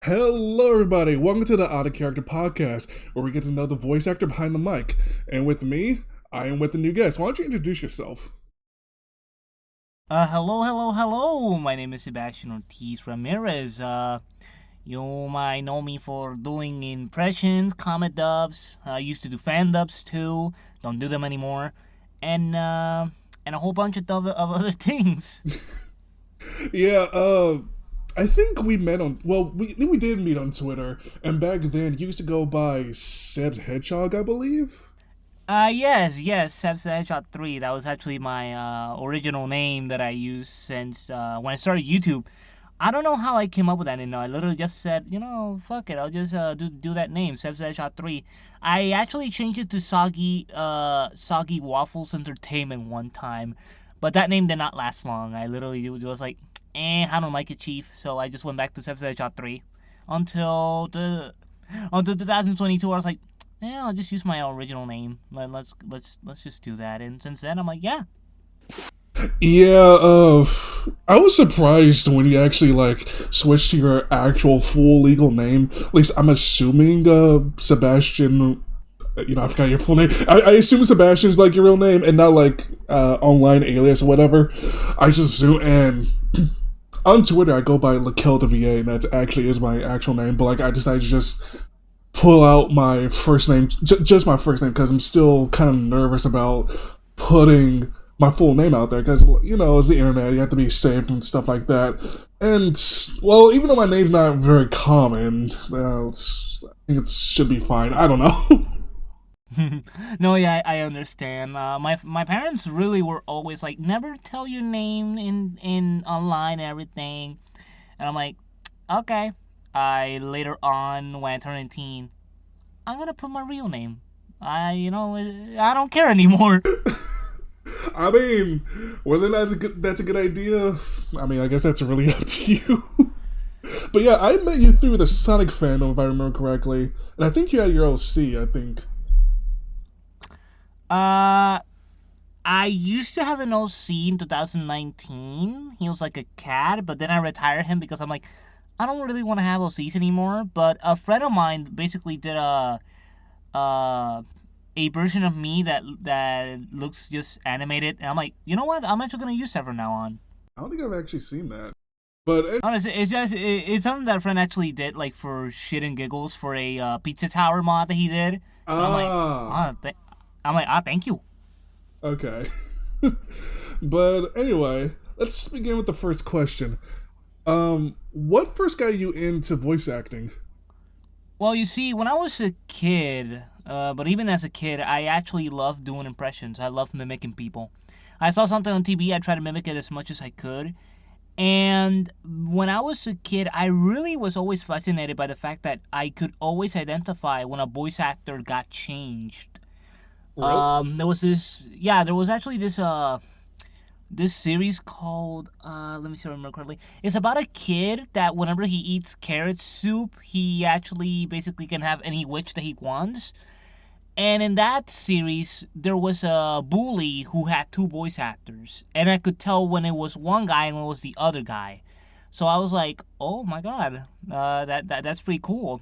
Hello, everybody. Welcome to the Out of Character Podcast, where we get to know the voice actor behind the mic. And with me, I am with a new guest. Why don't you introduce yourself? Hello. My name is Sebastian Ortiz Ramierez. You might know me for doing impressions, comic dubs. I used to do fan dubs too. Don't do them anymore, and a whole bunch of other things. Yeah, I think we met on, we did meet on Twitter, and back then you used to go by Seb's Hedgehog, I believe? Yes, Sebastian 3. That was actually my original name that I used since when I started YouTube. I don't know how I came up with that name. I literally just said, fuck it. I'll just do that name, Sebastian 3. I actually changed it to Soggy Waffles Entertainment one time, but that name did not last long. I literally was like, I don't like it, Chief. So I just went back to Sebastian 3 until 2022. I was like, I'll just use my original name. Let's just do that. And since then, I'm like, yeah. Yeah, I was surprised when you actually, switched to your actual full legal name. At least I'm assuming, Sebastian, I forgot your full name. I assume Sebastian's, your real name and not, online alias or whatever. I just assume, and on Twitter, I go by Lakel the VA, and that actually is my actual name, but, I decided to just pull out my first name, just my first name, because I'm still kind of nervous about putting my full name out there, because, it's the internet, you have to be safe and stuff like that. And, well, even though my name's not very common, I think it should be fine. I don't know. No, yeah, I understand. My parents really were always like, never tell your name in online and everything. And I'm like, okay. Later on, when I turned 18, I'm gonna put my real name. I don't care anymore. I mean, whether that's a good idea, I mean, I guess that's really up to you. But yeah, I met you through the Sonic fandom, if I remember correctly, and I think you had your OC, I think. I used to have an OC in 2019. He was like a cat, but then I retired him because I'm like, I don't really want to have OCs anymore. But a friend of mine basically did a version of me that looks just animated, and I'm like, you know what? I'm actually gonna use that from now on. I don't think I've actually seen that, but honestly, it's something that a friend actually did, for shit and giggles for a pizza tower mod that he did. I'm like, thank you. Okay. But anyway, let's begin with the first question. What first got you into voice acting? Well, you see, when I was a kid, but even as a kid, I actually loved doing impressions. I loved mimicking people. I saw something on TV, I tried to mimic it as much as I could. And when I was a kid, I really was always fascinated by the fact that I could always identify when a voice actor got changed. Really? There was actually this series called, let me see if I remember correctly. It's about a kid that whenever he eats carrot soup, he actually basically can have any wish that he wants. And in that series, there was a bully who had two voice actors. And I could tell when it was one guy and when it was the other guy. So I was like, oh my god, that's pretty cool.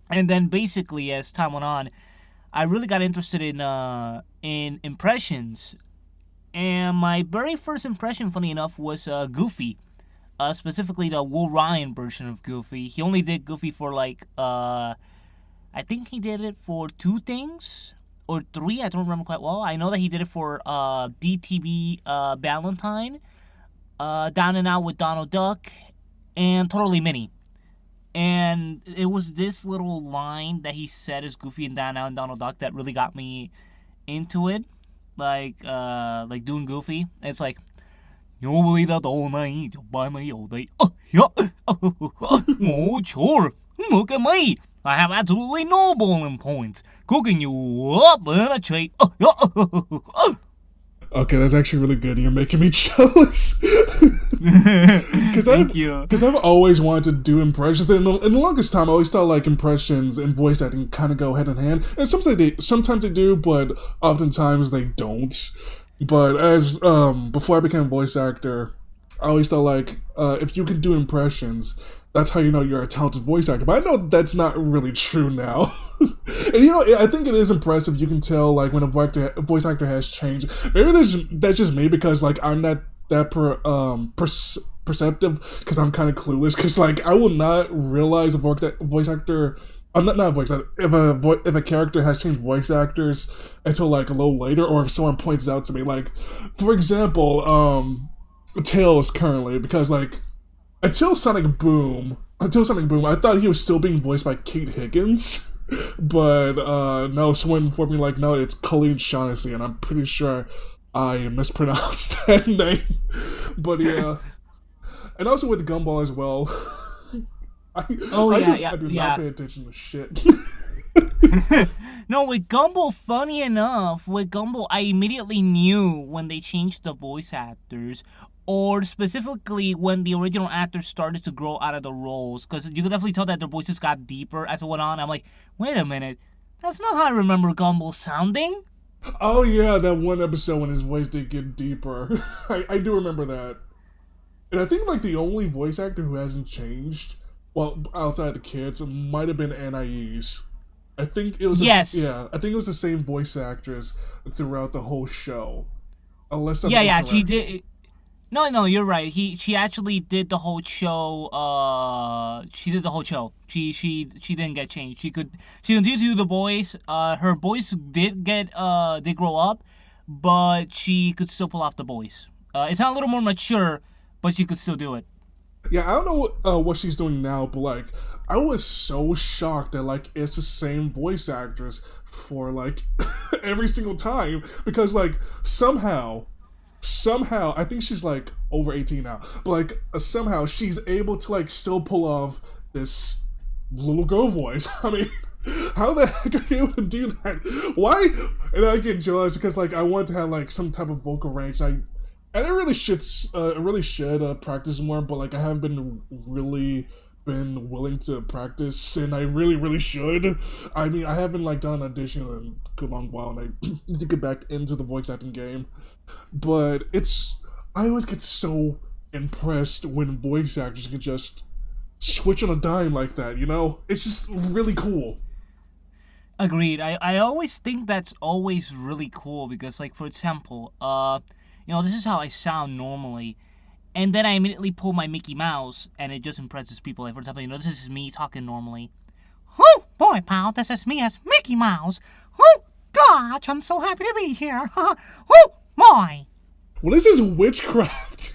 And then basically, as time went on, I really got interested in impressions. And my very first impression, funny enough, was Goofy. Specifically the Will Ryan version of Goofy. He only did Goofy for I think he did it for 2 things or 3. I don't remember quite well. I know that he did it for DTV Valentine, Down and Out with Donald Duck, and Totally Mini. And it was this little line that he said as Goofy and Down and Out and Donald Duck that really got me into it. Like doing Goofy. It's like, you believe that all night, you buy me all day. Oh, yeah. Oh, sure. Look at me. I have absolutely no bowling points. Cooking you up in a chain. Okay, that's actually really good. You're making me jealous. Thank you. Because I've always wanted to do impressions, and in the longest time, I always thought impressions and voice acting kind of go hand in hand. And sometimes they do, but oftentimes they don't. But as before I became a voice actor, I always thought if you could do impressions, that's how you know you're a talented voice actor. But I know that's not really true now. And I think it is impressive. You can tell like when a voice actor has changed. Maybe that's just me because like I'm not that perceptive because I'm kind of clueless. Because like I will not realize a voice actor. I'm not a voice actor. If a character has changed voice actors until like a little later, or if someone points it out to me, like for example, Tails currently because like until Sonic Boom, I thought he was still being voiced by Kate Higgins. But no, someone informed me like, no, it's Colleen Shaughnessy, and I'm pretty sure I mispronounced that name. But yeah, and also with Gumball as well. I do not pay attention to shit. No, with Gumball, funny enough, with Gumball, I immediately knew when they changed the voice actors, or specifically when the original actors started to grow out of the roles, because you could definitely tell that their voices got deeper as it went on. I'm like, wait a minute, that's not how I remember Gumball sounding. Oh yeah, that one episode when his voice did get deeper. I do remember that. And I think like the only voice actor who hasn't changed, well, outside the kids, might have been Anais. I think it was I think it was the same voice actress throughout the whole show. Unless I'm incorrect. She did. No, you're right. She actually did the whole show. She did the whole show. She didn't get changed. She continued to do the voice. Her voice did grow up, but she could still pull off the voice. It's not a little more mature, but she could still do it. Yeah, I don't know what she's doing now, but like I was so shocked that like it's the same voice actress for like every single time because like somehow I think she's like over 18 now, but like somehow she's able to like still pull off this little girl voice. I mean, how the heck are you able to do that? Why? And I get jealous because like I want to have like some type of vocal range. And I really should practice more, but like I haven't been willing to practice, and I really should. I mean, I haven't like done an audition in a long while, and I need to get back into the voice acting game. But I always get so impressed when voice actors can just switch on a dime like that. It's just really cool. Agreed. I always think that's always really cool because, like, for example, this is how I sound normally, and then I immediately pull my Mickey Mouse, and it just impresses people. Like, for example, this is me talking normally. Oh, boy, pal, this is me as Mickey Mouse. Oh, gosh, I'm so happy to be here. Oh, boy. Well, this is witchcraft.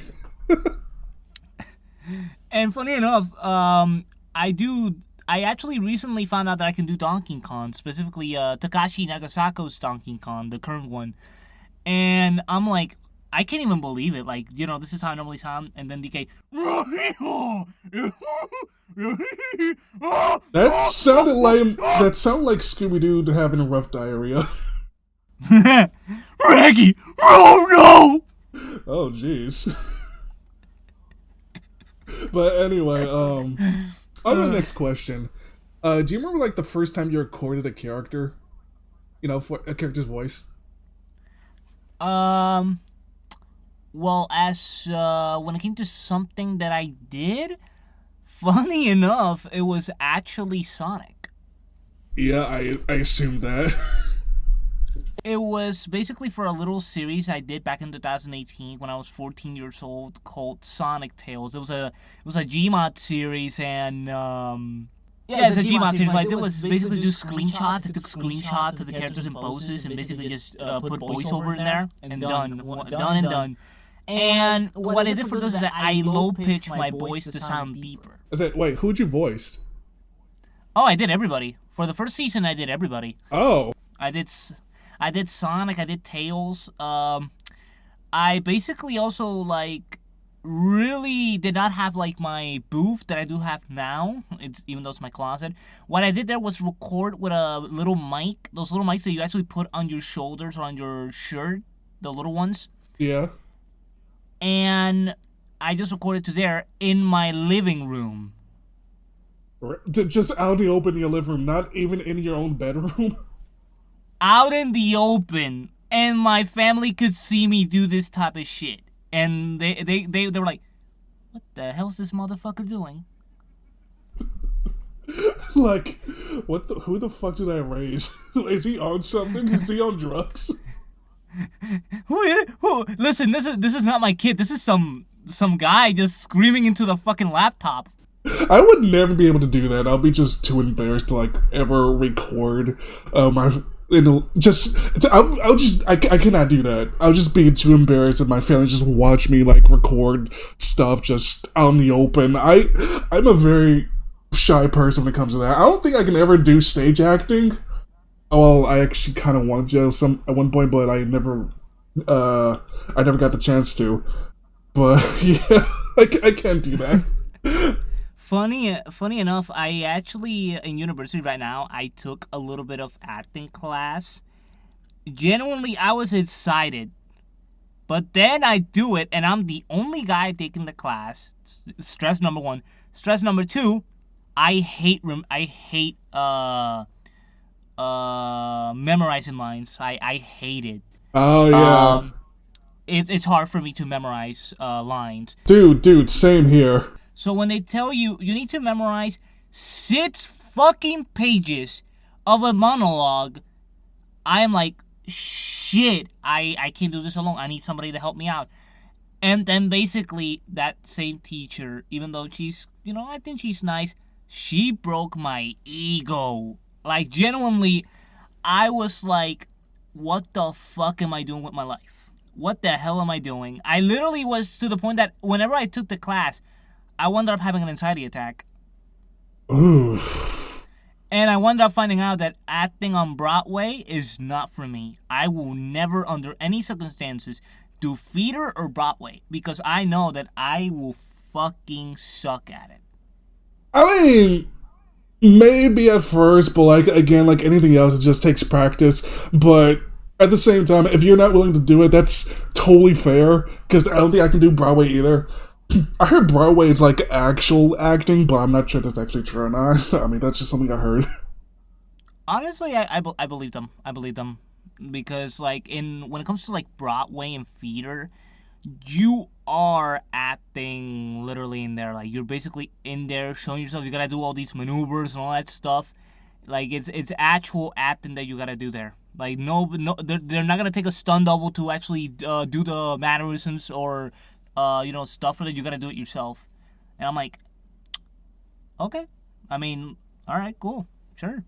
And funny enough, I actually recently found out that I can do Donkey Kong, specifically Takashi Nagasako's Donkey Kong, the current one. And I'm like, I can't even believe it. Like, this is how I normally sound. And then DK. That sounded like Scooby-Doo having a rough diarrhea. Raggy! Oh no! Oh jeez. But anyway, on to the next question. Do you remember like the first time you recorded a character? For a character's voice? Well, as when it came to something that I did, funny enough, it was actually Sonic. Yeah, I assumed that. It was basically for a little series I did back in 2018 when I was 14 years old called Sonic Tales. It was a Gmod series, and it's a Gmod series. What I did was basically do screenshots. I took screenshots of the characters and poses and basically just put voiceover in there, and done. And what I did for this is that I low-pitched my voice to sound deeper. Wait, who'd you voice? Oh, I did everybody. For the first season, I did everybody. Oh. I did Sonic, I did Tails. I basically also, like, really did not have, like, my booth that I do have now, even though it's my closet. What I did there was record with a little mic, those little mics that you actually put on your shoulders or on your shirt, the little ones. Yeah. And I just recorded to there in my living room. Just out in the open in your living room, not even in your own bedroom? Out in the open, and my family could see me do this type of shit, and they were like, "What the hell's this motherfucker doing?" Like, who the fuck did I raise? Is he on something? Is he on drugs? Who? Listen, this is not my kid. This is some guy just screaming into the fucking laptop. I would never be able to do that. I'll be just too embarrassed to like ever record my. I cannot do that. I'll just be too embarrassed, and my family just watch me like record stuff just out in the open. I'm a very shy person when it comes to that. I don't think I can ever do stage acting. Well, I actually kind of wanted to at one point, but I never got the chance to. But yeah, I can't do that. Funny enough, I actually in university right now. I took a little bit of acting class. Genuinely, I was excited, but then I do it, and I'm the only guy taking the class. Stress number one. Stress number two. I hate memorizing lines. I hate it. Oh yeah, It's hard for me to memorize lines. dude, same here. So when they tell you you need to memorize 6 fucking pages of a monologue, I am like, shit, I can't do this alone. I need somebody to help me out. And then basically that same teacher, even though she's, I think she's nice, she broke my ego. Like, genuinely, I was like, what the fuck am I doing with my life? What the hell am I doing? I literally was to the point that whenever I took the class, I wound up having an anxiety attack. Oof. And I wound up finding out that acting on Broadway is not for me. I will never, under any circumstances, do theater or Broadway because I know that I will fucking suck at it. I mean, maybe at first, but like again, like anything else, it just takes practice. But at the same time, if you're not willing to do it, that's totally fair. Because I don't think I can do Broadway either. I heard Broadway is like actual acting, but I'm not sure that's actually true or not. I mean, that's just something I heard. Honestly, I believe them. I believe them because like when it comes to like Broadway and theater, you are acting literally in there. Like you're basically in there showing yourself. You gotta do all these maneuvers and all that stuff. Like it's actual acting that you gotta do there. Like no, they're not gonna take a stunt double to actually do the mannerisms or stuff that you gotta do it yourself. And I'm like, okay. I mean, all right, cool, sure.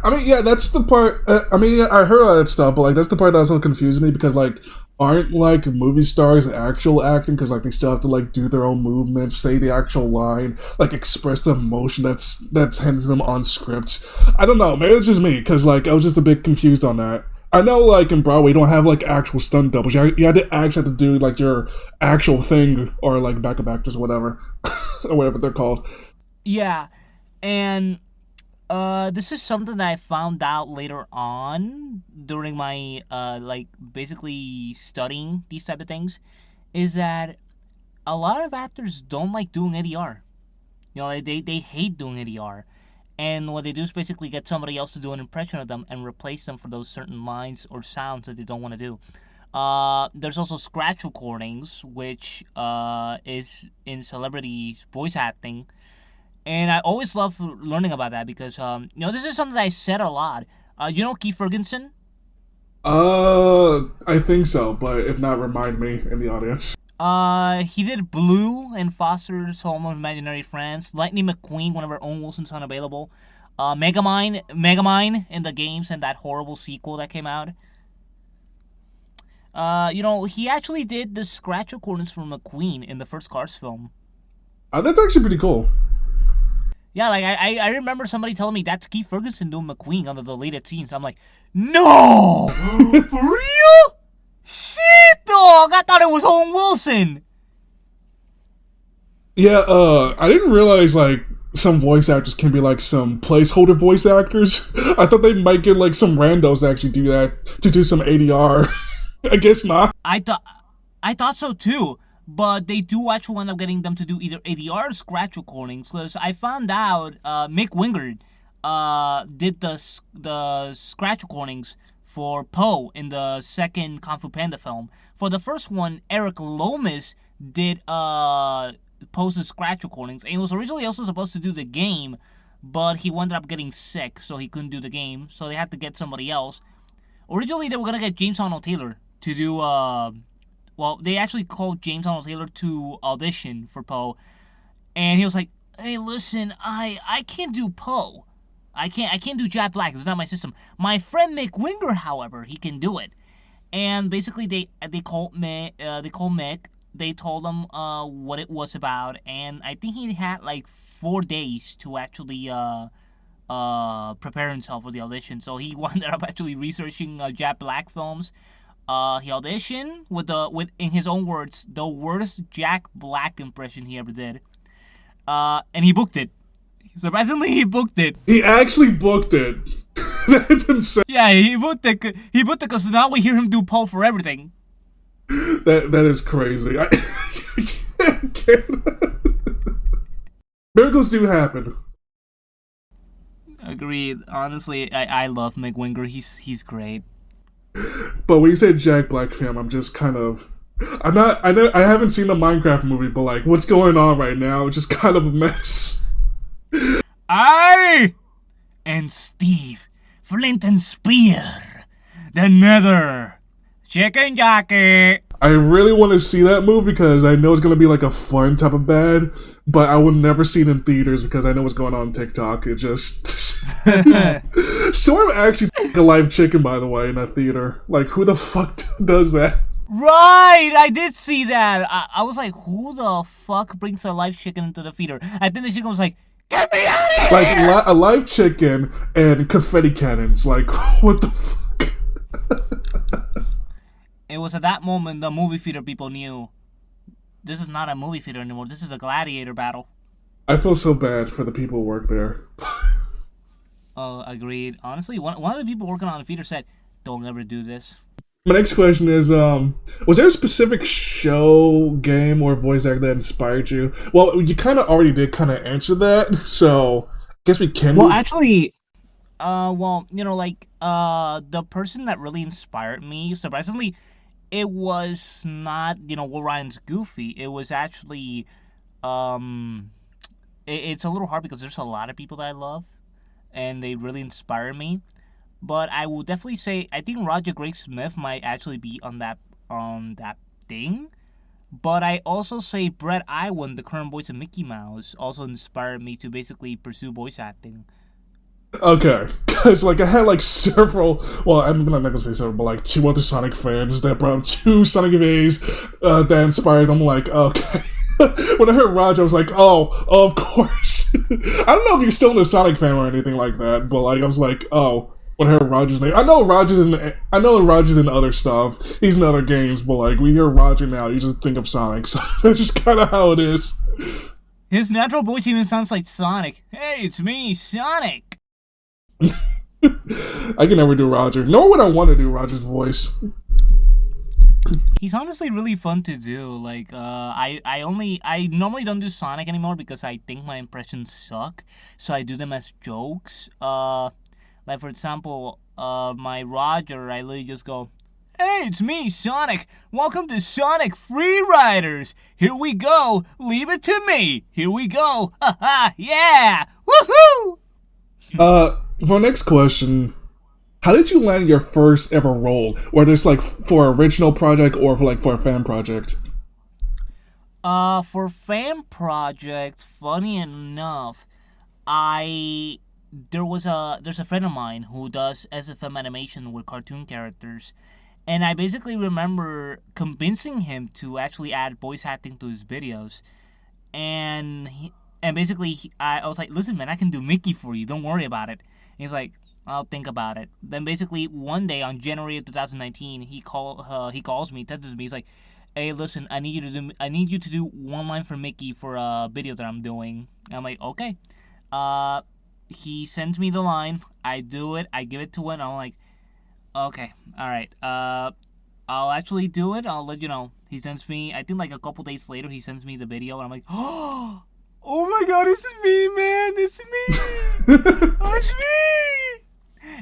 I mean, yeah, that's the part. I mean, I heard all that stuff, but like that's the part that also confusing me because like, aren't like movie stars actual acting? Because like they still have to like do their own movements, say the actual line, like express the emotion that's hands them on script. I don't know. Maybe it's just me because like I was just a bit confused on that. I know like in Broadway you don't have like actual stunt doubles. You had to actually have to do like your actual thing or like backup actors or whatever, or whatever they're called. Yeah, and this is something that I found out later on during my like basically studying these type of things, is that a lot of actors don't like doing ADR. They hate doing ADR. And what they do is basically get somebody else to do an impression of them and replace them for those certain lines or sounds that they don't want to do. There's also scratch recordings, which is in celebrities voice acting. And I always love learning about that because, this is something that I said a lot. Keith Ferguson? I think so, but if not, remind me in the audience. He did Blue in Foster's Home of Imaginary Friends. Lightning McQueen whenever Owen Wilson's unavailable. Megamind in the games and that horrible sequel that came out. He actually did the scratch recordings for McQueen in the first Cars film. That's actually pretty cool. Yeah, like I remember somebody telling me that's Keith Ferguson doing McQueen on the deleted scenes. I'm like, no, for real? Shit, dog! I thought it was Owen Wilson. Yeah, I didn't realize like some voice actors can be like some placeholder voice actors. I thought they might get like some randos to actually do that to do some ADR. I guess not. I thought so too. But they do actually end up getting them to do either ADR or scratch recordings. Because I found out Mick Wingard did the scratch recordings for Poe in the second Kung Fu Panda film. For the first one, Eric Lomas did Poe's scratch recordings. And he was originally also supposed to do the game, but he ended up getting sick, so he couldn't do the game. So they had to get somebody else. Originally, they were gonna get James Arnold Taylor to do. Well, they actually called James Arnold Taylor to audition for Poe, and he was like, "Hey, listen, I can't do Poe. I can't do Jack Black. It's not my system. My friend Mick Winger, however, he can do it." And basically, they called Mick. They told him what it was about, and I think he had like 4 days to actually prepare himself for the audition. So he wound up actually researching Jack Black films. He auditioned with in his own words the worst Jack Black impression he ever did. And he booked it. Surprisingly, he booked it. He actually booked it. That's insane. Yeah, he booked it. He booked it because now we hear him do Poe for everything. That is crazy. I can't. Miracles do happen. Agreed. Honestly, I love Mick Winger. He's great. But when you said Jack Black fam, I'm just kind of. I'm not. I haven't seen the Minecraft movie, but like, what's going on right now? It's just kind of a mess. I and Steve, Flint and Spear, the Nether, Chicken Jockey. I really want to see that movie because I know it's gonna be like a fun type of bad, but I will never see it in theaters because I know what's going on TikTok. It just Storm actually a live chicken, by the way, in a theater. Like, who the fuck does that? Right, I did see that. I was like, who the fuck brings a live chicken into the theater? I think the chicken was like, get me out of here! Like a live chicken and confetti cannons. Like, what the fuck? It was at that moment the movie theater people knew this is not a movie theater anymore. This is a gladiator battle. I feel so bad for the people who work there. Oh, agreed. Honestly, one of the people working on the theater said, don't ever do this. My next question is, was there a specific show, game, or voice actor that inspired you? Well, you kind of already did kind of answer that, so I guess we can. Well, actually, the person that really inspired me, surprisingly, it was not, Will Ryan's Goofy. It was actually, it's a little hard because there's a lot of people that I love, and they really inspire me. But I will definitely say I think Roger Craig Smith might actually be on that thing. But I also say Brett Iwan, the current voice of Mickey Mouse, also inspired me to basically pursue voice acting. Okay, because like I had like several. Well, I'm not gonna say several, but like two other Sonic fans that brought up two Sonic VAs that inspired them. Like, okay. When I heard Roger, I was like, oh, of course. I don't know if you're still in the Sonic fan or anything like that, but like I was like, oh. When I heard Roger's name, I know Roger's in other stuff. He's in other games, but like we hear Roger now, you just think of Sonic. So that's just kind of how it is. His natural voice even sounds like Sonic. Hey, it's me, Sonic. I can never do Roger. Nor would I want to do Roger's voice. He's honestly really fun to do. Like, I normally don't do Sonic anymore because I think my impressions suck. So I do them as jokes. Like, for example, my Roger, I literally just go, hey, it's me, Sonic. Welcome to Sonic Freeriders. Here we go. Leave it to me. Here we go. Ha ha, yeah. Woohoo! For our next question, how did you land your first ever role? Whether it's like for an original project or for a fan project? For fan projects, funny enough, there's a friend of mine who does SFM animation with cartoon characters, and I basically remember convincing him to actually add voice acting to his videos, and I was like, listen man, I can do Mickey for you, don't worry about it. And he's like, I'll think about it. Then basically one day on January of 2019, he calls me, texts me, he's like, hey, listen, I need you to do one line for Mickey for a video that I'm doing. And I'm like, okay. He sends me the line, I do it, I give it to him, and I'm like, okay, alright, I'll actually do it, I'll let you know. He sends me, I think like a couple days later, he sends me the video, and I'm like, oh my god, it's me, man, it's me, it's me!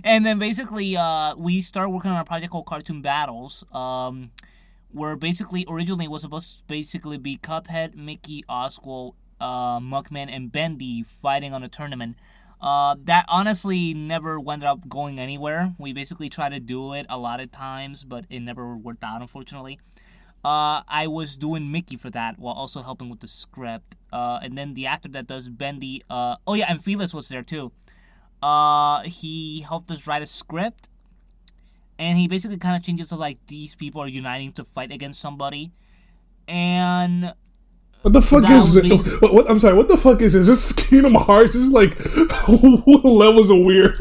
And then basically, we started working on a project called Cartoon Battles, where basically, originally it was supposed to basically be Cuphead, Mickey, Oswald, Muckman, and Bendy fighting on a tournament. That honestly never wound up going anywhere. We basically tried to do it a lot of times, but it never worked out, unfortunately. I was doing Mickey for that while also helping with the script. And then the actor that does Bendy, oh yeah, and Felix was there too. He helped us write a script, and he basically kind of changes to like these people are uniting to fight against somebody, and What the fuck that is was it? basically I'm sorry. What the fuck is this? This is Kingdom Hearts. This is like levels of weird.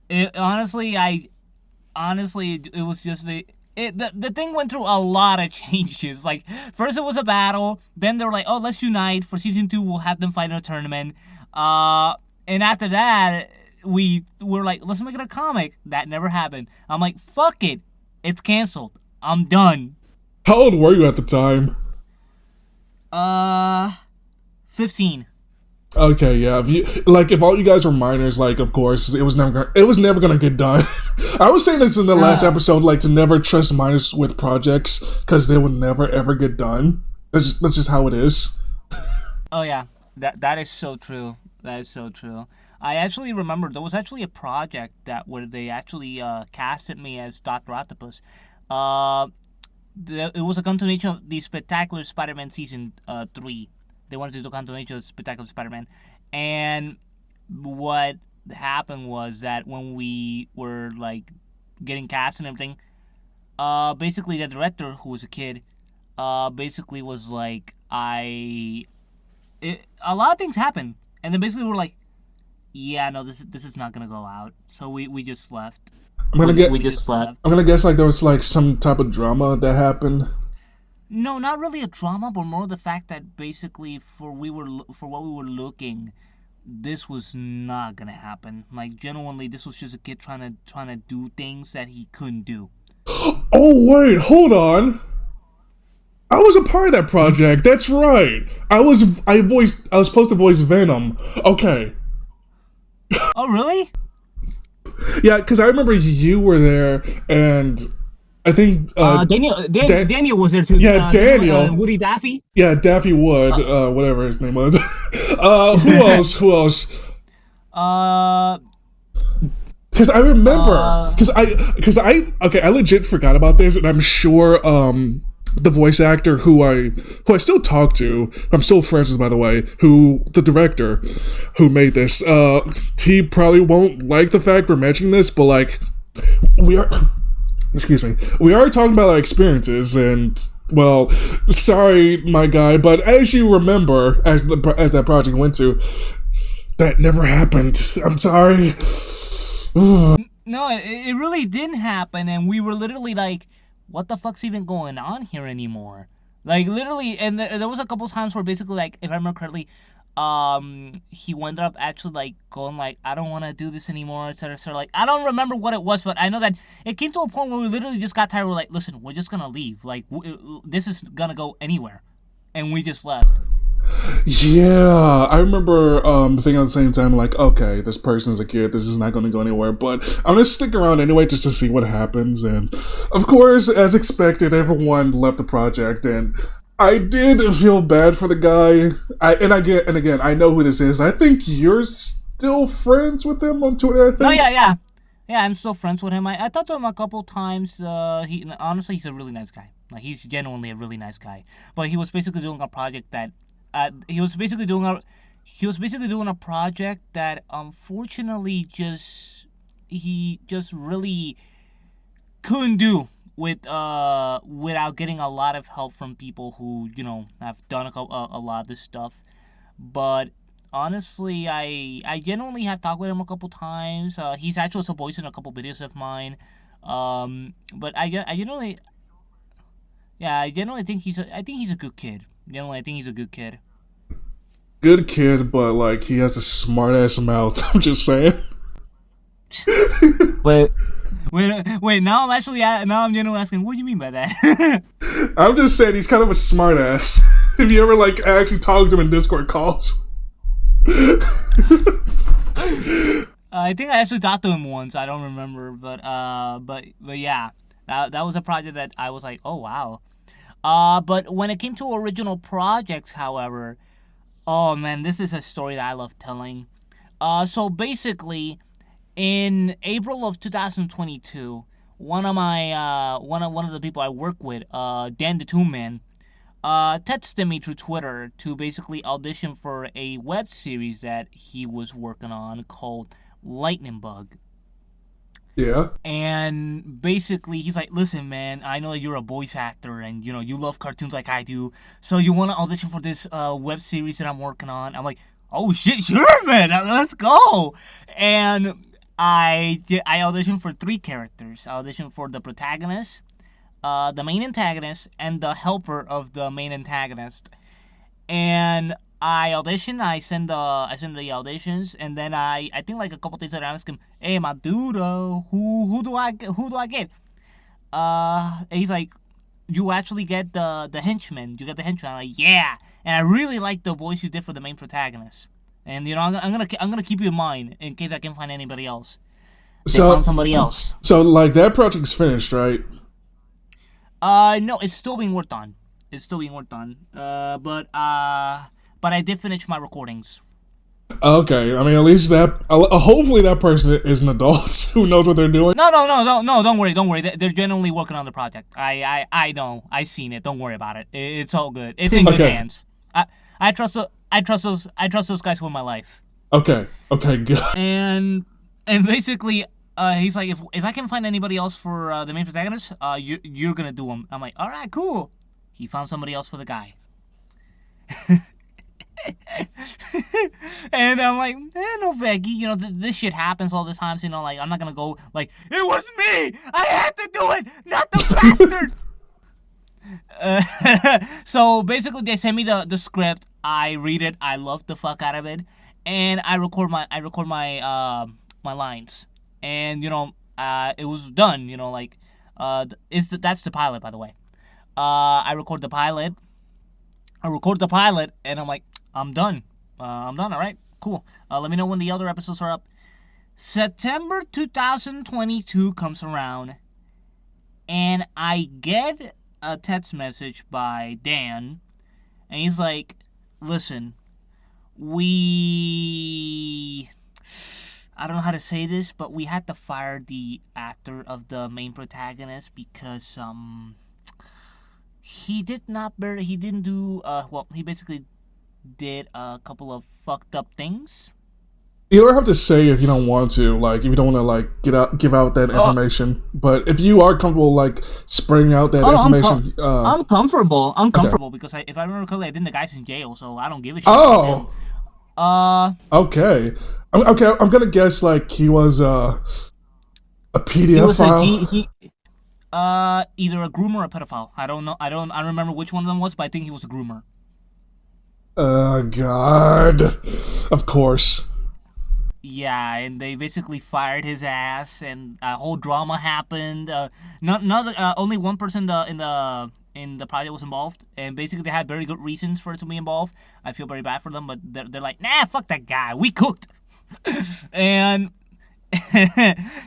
it. Honestly, it was just the thing went through a lot of changes. Like first it was a battle, then they were like, oh, let's unite for season 2. We'll have them fight in a tournament. And after that, we were like, let's make it a comic. That never happened. I'm like, fuck it, it's canceled. I'm done. How old were you at the time? Uh, 15. Okay, yeah. If all you guys were minors, like, of course, it was never gonna get done. I was saying this in the last episode, like, to never trust minors with projects because they would never ever get done. That's just how it is. Oh yeah, that is so true. That is so true. I actually remember there was actually a project that where they actually casted me as Doctor Octopus. Uh, it was a continuation of the Spectacular Spider-Man season 3. They wanted to do a continuation of Spectacular Spider-Man, and what happened was that when we were like getting cast and everything, basically the director, who was a kid, basically was like, a lot of things happened, and then basically we're like, yeah, no, this is not gonna go out, so we just left. I'm gonna get. We just left. I'm gonna guess like there was like some type of drama that happened. No, not really a drama, but more the fact that basically for what we were looking, this was not gonna happen. Like genuinely, this was just a kid trying to do things that he couldn't do. Oh wait, hold on. I was a part of that project. That's right. I was supposed to voice Venom. Okay. Oh really? Yeah, because I remember you were there, and I think Daniel was there too. Yeah, Daniel. Woody Daffy. Yeah, Daffy Wood, whatever his name was. Who else? Who else? Because I remember, okay, I legit forgot about this, and I'm sure the voice actor who I still talk to, I'm still friends with, by the way, the director who made this, he probably won't like the fact we're mentioning this, but like we are talking about our experiences, and well, sorry my guy, but as you remember, as that project went to, that never happened. I'm sorry. No, it really didn't happen, and we were literally like, what the fuck's even going on here anymore? Like, literally, and there was a couple times where basically, like, if I remember correctly, he wound up actually, like, going, like, I don't want to do this anymore, etc., etc. Like, I don't remember what it was, but I know that it came to a point where we literally just got tired. We're like, listen, we're just gonna leave. Like, this is gonna go anywhere. And we just left. Yeah, I remember thinking at the same time, like, okay, this person's a kid, this is not going to go anywhere, but I'm going to stick around anyway just to see what happens. And of course, as expected, everyone left the project, and I did feel bad for the guy. Again, I know who this is. I think you're still friends with him on Twitter, I think. Oh, yeah. Yeah, I'm still friends with him. I talked to him a couple times. Honestly, he's a really nice guy. Like, he's genuinely a really nice guy. But he was basically doing a project that he was basically doing a project that unfortunately he just really couldn't do without getting a lot of help from people who have done a lot of this stuff. But honestly, I genuinely have talked with him a couple times. He's actually also voicing a couple videos of mine. But I genuinely think he's a good kid. Generally, I think he's a good kid. Good kid, but like he has a smart ass mouth. I'm just saying. Wait. Now I'm genuinely asking, what do you mean by that? I'm just saying he's kind of a smart ass. If you ever like actually talk to him in Discord calls. I think I actually talked to him once. I don't remember, but yeah, that was a project that I was like, oh wow. But when it came to original projects, however, oh man, this is a story that I love telling. So basically, in April of 2022, one of the people I work with, Dan the Toon Man, texted me through Twitter to basically audition for a web series that he was working on called Lightning Bug. Yeah. And basically, he's like, "Listen, man, I know that you're a voice actor, and you love cartoons like I do. So you want to audition for this web series that I'm working on?" I'm like, "Oh shit, sure, man, let's go!" And I auditioned for 3 characters. I auditioned for the protagonist, the main antagonist, and the helper of the main antagonist. And I audition. I send the auditions, and then I think like a couple days later I ask him, "Hey, my dude, who do I get?" And he's like, "You actually get the henchman. You get the henchman." I'm like, "Yeah," and I really like the voice you did for the main protagonist. And I'm gonna keep you in mind in case I can find anybody else. They found somebody else. So like that project's finished, right? No, it's still being worked on. It's still being worked on. But I did finish my recordings. Okay, I mean, at least that. Hopefully, that person is an adult who knows what they're doing. No. Don't worry. They're genuinely working on the project. I know. I seen it. Don't worry about it. It's all good. It's in good hands. I trust those guys with my life. Okay, good. And basically, he's like, if I can find anybody else for the main protagonist, you're gonna do them. I'm like, all right, cool. He found somebody else for the guy. And I'm like, no, Becky, this shit happens all the time. So, like, I'm not gonna go like, it was me. I had to do it, not the bastard. So basically, they send me the script. I read it. I love the fuck out of it, and I record my my lines. And it was done. That's the pilot, by the way. I record the pilot, and I'm like, I'm done. All right, cool. Let me know when the other episodes are up. September 2022 comes around, and I get a text message by Dan, and he's like, "Listen, I don't know how to say this, but we had to fire the actor of the main protagonist because he didn't do he basically did a couple of fucked up things." You don't have to say if you don't want to, like if you don't want to like give out that information. But if you are comfortable like spreading out that information, I'm comfortable. Because if I remember correctly, I think the guy's in jail, so I don't give a shit. Oh. Okay. I'm gonna guess like he was a pedophile. Either a groomer or a pedophile. I don't know. I don't remember which one of them was, but I think he was a groomer. God. Of course. Yeah, and they basically fired his ass, and a whole drama happened. Only one person in the project was involved, and basically they had very good reasons for it to be involved. I feel very bad for them, but they're like, nah, fuck that guy. We cooked, and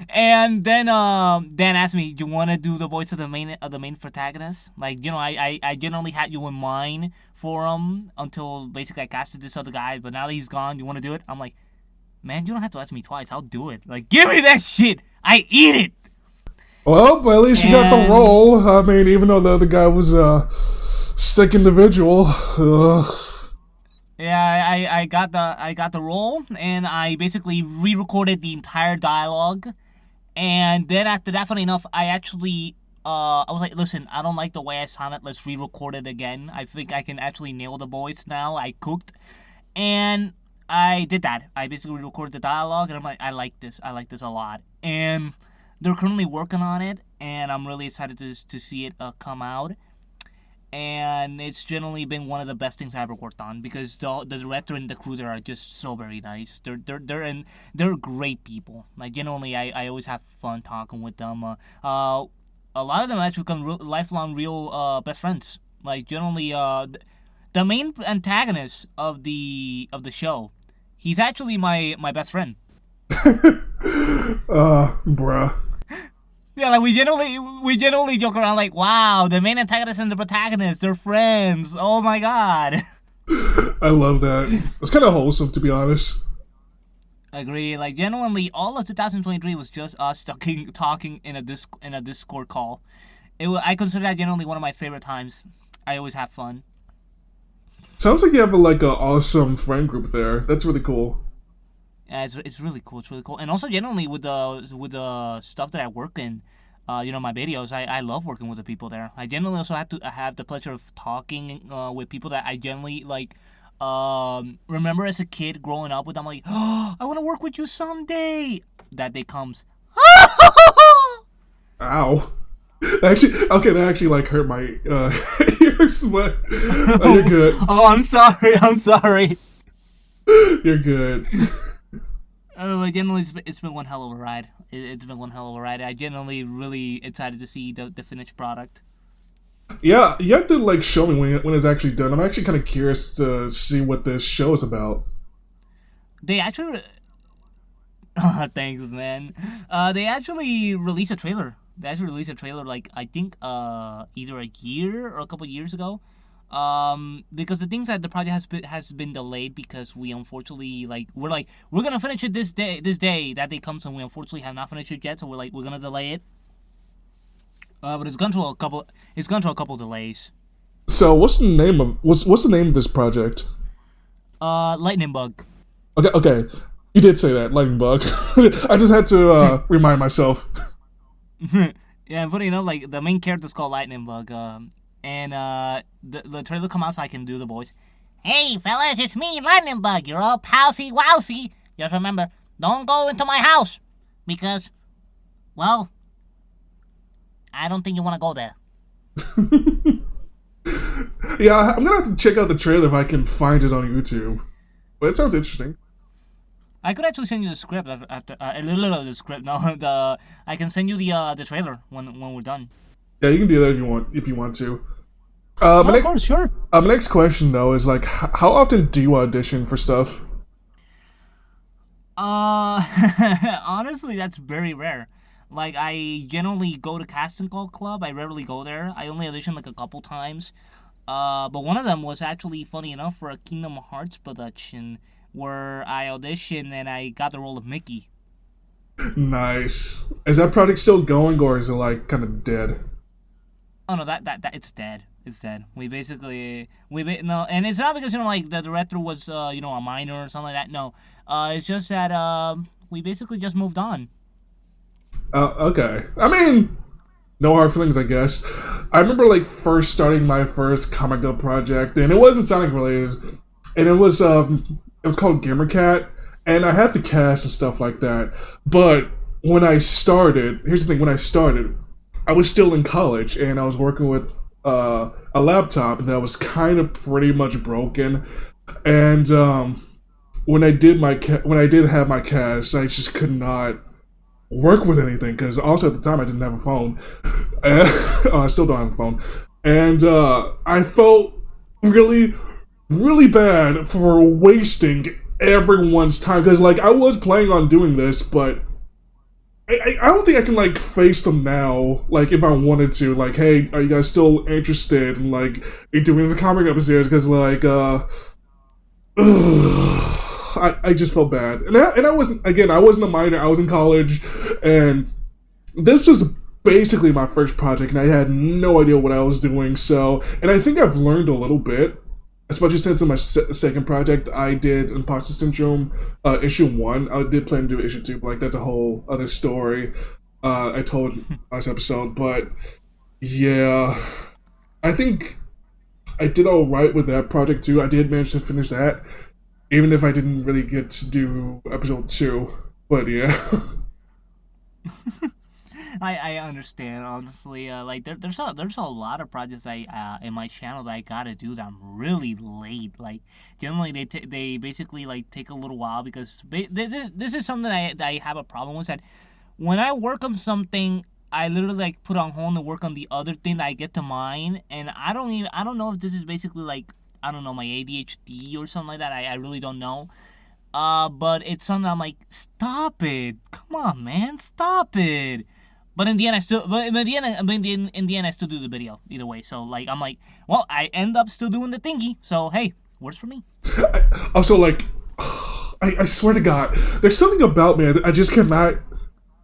and then Dan asked me, "Do you want to do the voice of the main protagonist?" Like, I generally had you in mind for him until basically I casted this other guy, but now that he's gone, you want to do it? I'm like, man, you don't have to ask me twice. I'll do it. Like, give me that shit. I eat it. Well, but at least you got the role. I mean, even though the other guy was a sick individual. Yeah, I got the role, and I basically re-recorded the entire dialogue. And then after that, funny enough, I actually I was like, listen, I don't like the way I sounded. Let's re-record it again. I think I can actually nail the voice now. I cooked, and I did that. I basically recorded the dialogue, and I'm like, I like this a lot. And they're currently working on it, and I'm really excited to see it come out. And it's generally been one of the best things I ever worked on because the director and the crew there are just so very nice. They're great people. Like, generally, I always have fun talking with them. A lot of them actually become lifelong real best friends. Like, generally, the main antagonist of the show, he's actually my best friend. Bruh. Yeah, like we generally joke around like, wow, the main antagonist and the protagonist, they're friends. Oh my god. I love that. It's kind of wholesome, to be honest. Agree. Like genuinely, all of 2023 was just us talking in a Discord call. I consider that genuinely one of my favorite times. I always have fun. Sounds like you have like an awesome friend group there. That's really cool. Yeah, it's really cool. It's really cool, and also generally with the stuff that I work in, my videos. I love working with the people there. I generally also have the pleasure of talking with people that I generally like. Remember as a kid growing up with them, like, oh, I want to work with you someday. That day comes. Ow. That actually like hurt my ears, but you're good. Oh, I'm sorry. I'm sorry. You're good. Generally, it's been one hell of a ride. It's been one hell of a ride. I genuinely really excited to see the finished product. Yeah, you have to like show me when it's actually done. I'm actually kind of curious to see what this show is about. They actually, thanks, man. They actually released a trailer. They actually released a trailer like I think either a year or a couple years ago. Because the things that the project has been delayed because we unfortunately we're gonna finish it this day that day comes, and we unfortunately have not finished it yet, so we're gonna delay it. But it's gone through a couple delays. So what's the name of this project? Lightning Bug. Okay, you did say that lightning bug. I just had to remind myself. Yeah, and funny enough, like the main character is called Lightning Bug. And the trailer come out so I can do the voice. Hey fellas, it's me, Lightning Bug. You're all palsy wowsy. Just remember, don't go into my house because, well, I don't think you want to go there. Yeah, I'm gonna have to check out the trailer if I can find it on YouTube. But it sounds interesting. I could actually send you the script after a little of the script. No, I can send you the trailer when we're done. Yeah, you can do that if you want to. Of course, sure. My next question though is like, how often do you audition for stuff? Honestly, that's very rare. Like I generally go to casting call club. I rarely go there. I only audition like a couple times. But one of them was actually funny enough for a Kingdom Hearts production where I auditioned and I got the role of Mickey. Nice. Is that project still going or is it like kind of dead? Oh no, that it's dead. It's dead. No, and it's not because like the director was a minor or something like that. No, it's just that we basically just moved on. Okay. I mean, no hard feelings, I guess. I remember like first starting my first comic book project, and it wasn't Sonic related, and it was called Gamercat, and I had the cast and stuff like that. But when I started, here's the thing: when I started, I was still in college, and I was working with a laptop that was kind of pretty much broken, and when I did have my cast, I just could not work with anything because also at the time I didn't have a phone. I still don't have a phone, and I felt really, really bad for wasting everyone's time because like I was planning on doing this, but I don't think I can like face them now. Like if I wanted to, like, hey, are you guys still interested in like doing this comic upstairs? Because like I just felt bad, and I wasn't a minor. I was in college, and this was basically my first project, and I had no idea what I was doing. So, and I think I've learned a little bit, especially since in my second project I did Imposter Syndrome issue 1. I did plan to do issue 2, but like that's a whole other story. I told last episode, but yeah, I think I did all right with that project too. I did manage to finish that, even if I didn't really get to do episode 2. But yeah. I understand honestly. Like there's a lot of projects I in my channel that I gotta do that I'm really late. Like generally they basically like take a little while because this is something that I have a problem with, that when I work on something I literally like put on hold and work on the other thing that I get to mine, and I don't know if this is basically like, I don't know, my ADHD or something like that. I really don't know. But it's something I'm like, stop it, come on, man, stop it. But in the end, I still do the video either way. So like, I'm like, well, I end up still doing the thingy. So hey, works for me. Also, like, I swear to God, there's something about me I just cannot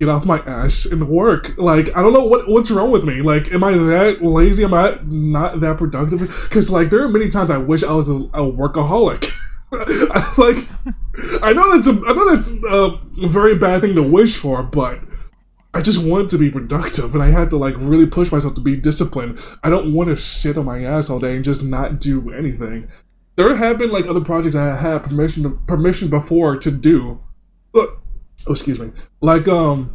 get off my ass and work. Like, I don't know what's wrong with me. Like, am I that lazy? Am I not that productive? Because, like, there are many times I wish I was a workaholic. Like, I know that's a very bad thing to wish for, but I just want to be productive, and I had to like really push myself to be disciplined. I don't want to sit on my ass all day and just not do anything. There have been like other projects I had permission before to do. Oh, excuse me. Like I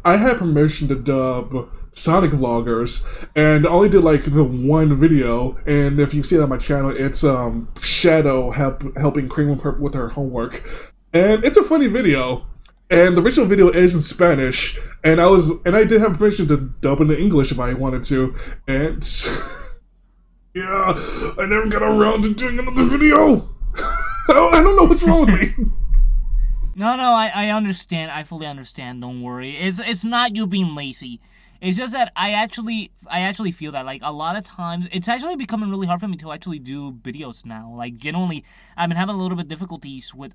had permission to dub Sonic vloggers, and I only did like the one video. And if you see it on my channel, it's Shadow helping Cream with her homework, and it's a funny video. And the original video is in Spanish, and I did have permission to dub into English if I wanted to, and yeah, I never got around to doing another video. I don't know what's wrong with me. No, I understand. I fully understand. Don't worry. It's not you being lazy. It's just that I actually feel that like a lot of times it's actually becoming really hard for me to actually do videos now. Like genuinely, I've been having a little bit difficulties with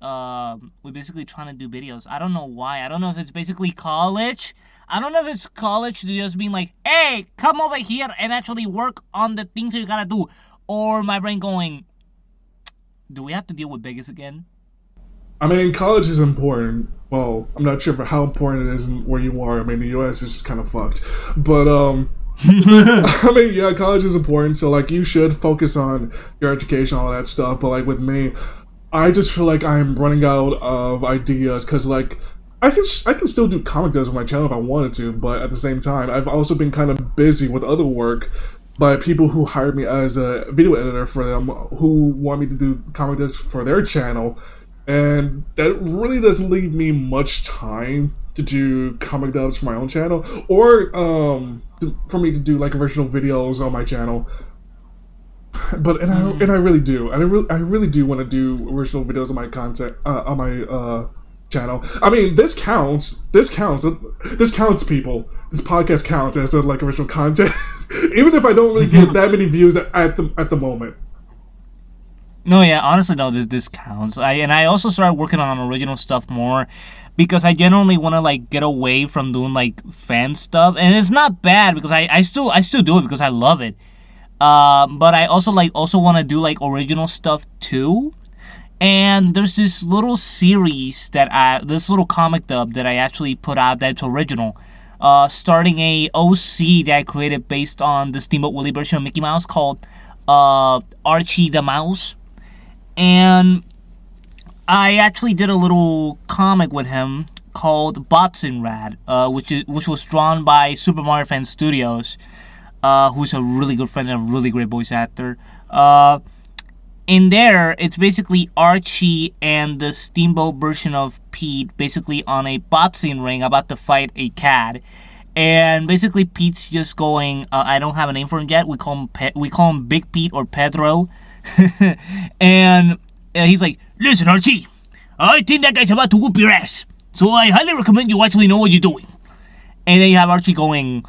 basically trying to do videos. I don't know why. I don't know if it's basically college. I don't know if it's college to just being like, hey, come over here and actually work on the things that you gotta do, or my brain going, do we have to deal with Vegas again? I mean, college is important. Well, I'm not sure about how important it is where you are. I mean, the U.S. is just kind of fucked. But, I mean, yeah, college is important. So, like, you should focus on your education, all that stuff. But, like, with me, I just feel like I'm running out of ideas. Because, like, I can still do comic dubs on my channel if I wanted to. But at the same time, I've also been kind of busy with other work by people who hired me as a video editor for them, who want me to do comic dubs for their channel. And that really doesn't leave me much time to do comic dubs for my own channel, or for me to do like original videos on my channel. But I really do, I really do want to do original videos on my content on my channel. I mean, this counts, people. This podcast counts as like original content, even if I don't really get that many views at the moment. No, yeah, honestly, no, this counts. I also started working on original stuff more because I genuinely want to like get away from doing like fan stuff, and it's not bad because I still do it because I love it. But I also want to do like original stuff too. And there's this little series this little comic dub that I actually put out that's original. Starting a OC that I created based on the Steamboat Willie version of Mickey Mouse called Archie the Mouse. And I actually did a little comic with him called Botsin Rad, which was drawn by Super Mario Fan Studios, who's a really good friend and a really great voice actor. In there, it's basically Archie and the Steamboat version of Pete, basically on a boxing ring about to fight a cat. And basically, Pete's just going. I don't have a name for him yet. We call him Big Pete or Pedro. And he's like, listen, Archie, I think that guy's about to whoop your ass, so I highly recommend you actually know what you're doing. And then you have Archie going,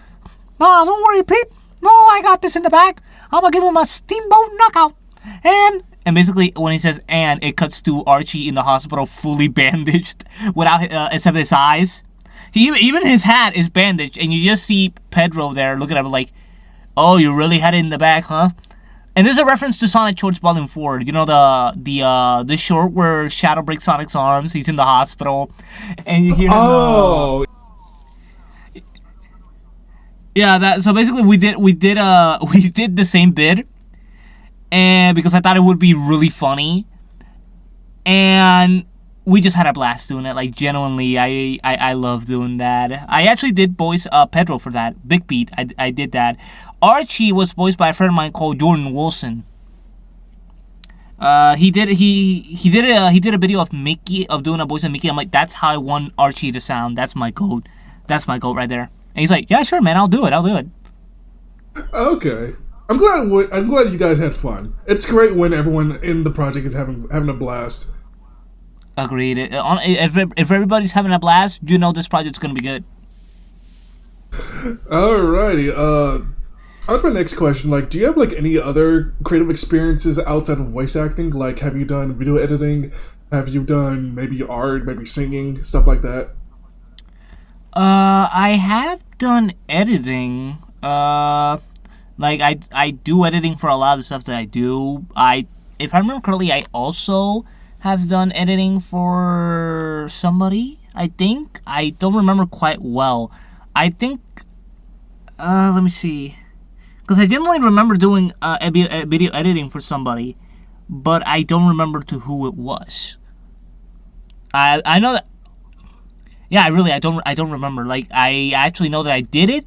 no, don't worry, Pete. No, I got this in the bag. I'm gonna give him a steamboat knockout. And basically, when he says "and," it cuts to Archie in the hospital, fully bandaged, without except his eyes. Even his hat is bandaged, and you just see Pedro there looking at him like, oh, you really had it in the bag, huh? And this is a reference to Sonic Shorts Volume 4. You know, the short where Shadow breaks Sonic's arms, he's in the hospital, and you hear him... Oh! Yeah, so basically we did the same bid, and because I thought it would be really funny, and we just had a blast doing it. Like, genuinely, I love doing that. I actually did voice Pedro for that. Big Pete, I did that. Archie was voiced by a friend of mine called Jordan Wilson. He did a video of Mickey, of doing a voice of Mickey. I'm like, that's how I want Archie to sound. That's my goat. That's my goat right there. And he's like, yeah, sure, man, I'll do it. Okay. I'm glad you guys had fun. It's great when everyone in the project is having a blast. Agreed. If everybody's having a blast, you know this project's gonna be good. Alrighty. On to my next question. Like, do you have like any other creative experiences outside of voice acting? Like, have you done video editing? Have you done maybe art, maybe singing, stuff like that? I have done editing. Like I do editing for a lot of the stuff that I do. If I remember correctly, I also have done editing for somebody. I think I don't remember quite well. I think. Let me see, because I didn't really remember doing a video editing for somebody, but I don't remember to who it was. I know that. Yeah, I don't remember. Like I actually know that I did it,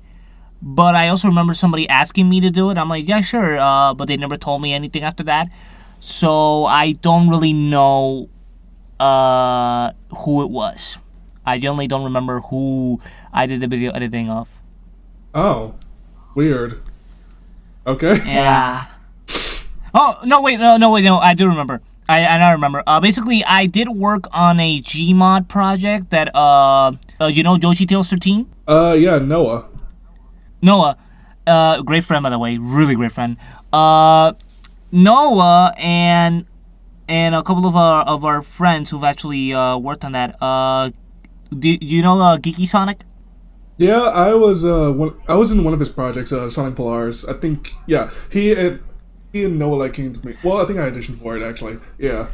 but I also remember somebody asking me to do it. I'm like, yeah, sure, but they never told me anything after that. So I don't really know who it was. I generally don't remember who I did the video editing of. Oh, weird. Okay. Yeah. Oh no! Wait, no! I do remember. I now remember. Basically, I did work on a Gmod project that you know Joshi Tales 13. Yeah, Noah. Noah, great friend by the way, really great friend. Noah and a couple of our friends who've actually worked on that. Do you know Geeky Sonic? Yeah, I was in one of his projects, Sonic Polaris. I think, yeah, he and Noah like came to me. Well, I think I auditioned for it actually. Yeah.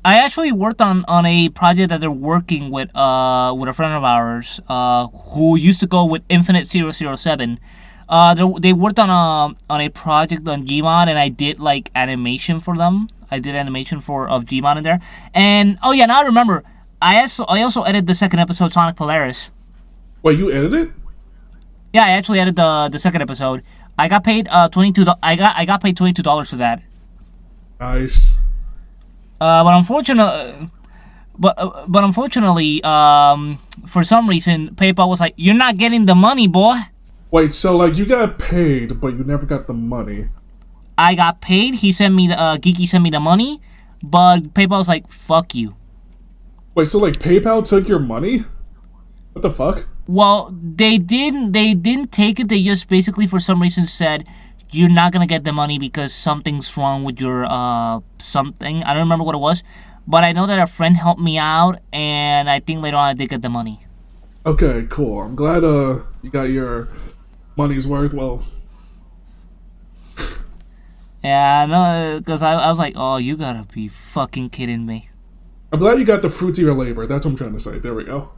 I actually worked on a project that they're working with a friend of ours who used to go with Infinite 007. They worked on a project on Gmod, and I did like animation for them. I did animation for of Gmod in there, and oh yeah, now I remember. I also edited the second episode Sonic Polaris. Wait, you edited it? Yeah, I actually edited the second episode. I got paid I got paid $22 for that. Nice. But unfortunately, but unfortunately, for some reason, PayPal was like, "You're not getting the money, boy." Wait, so like you got paid, but you never got the money. I got paid. He sent me the Geeky sent me the money, but PayPal was like, "Fuck you." Wait, so like PayPal took your money? What the fuck? Well, they didn't. They didn't take it. They just basically, for some reason, said you're not gonna get the money because something's wrong with your something. I don't remember what it was, but I know that a friend helped me out, and I think later on I did get the money. Okay, cool. I'm glad you got your money's worth. Well, Yeah, no, because I was like, oh, you gotta be fucking kidding me. I'm glad you got the fruits of your labor. That's what I'm trying to say. There we go.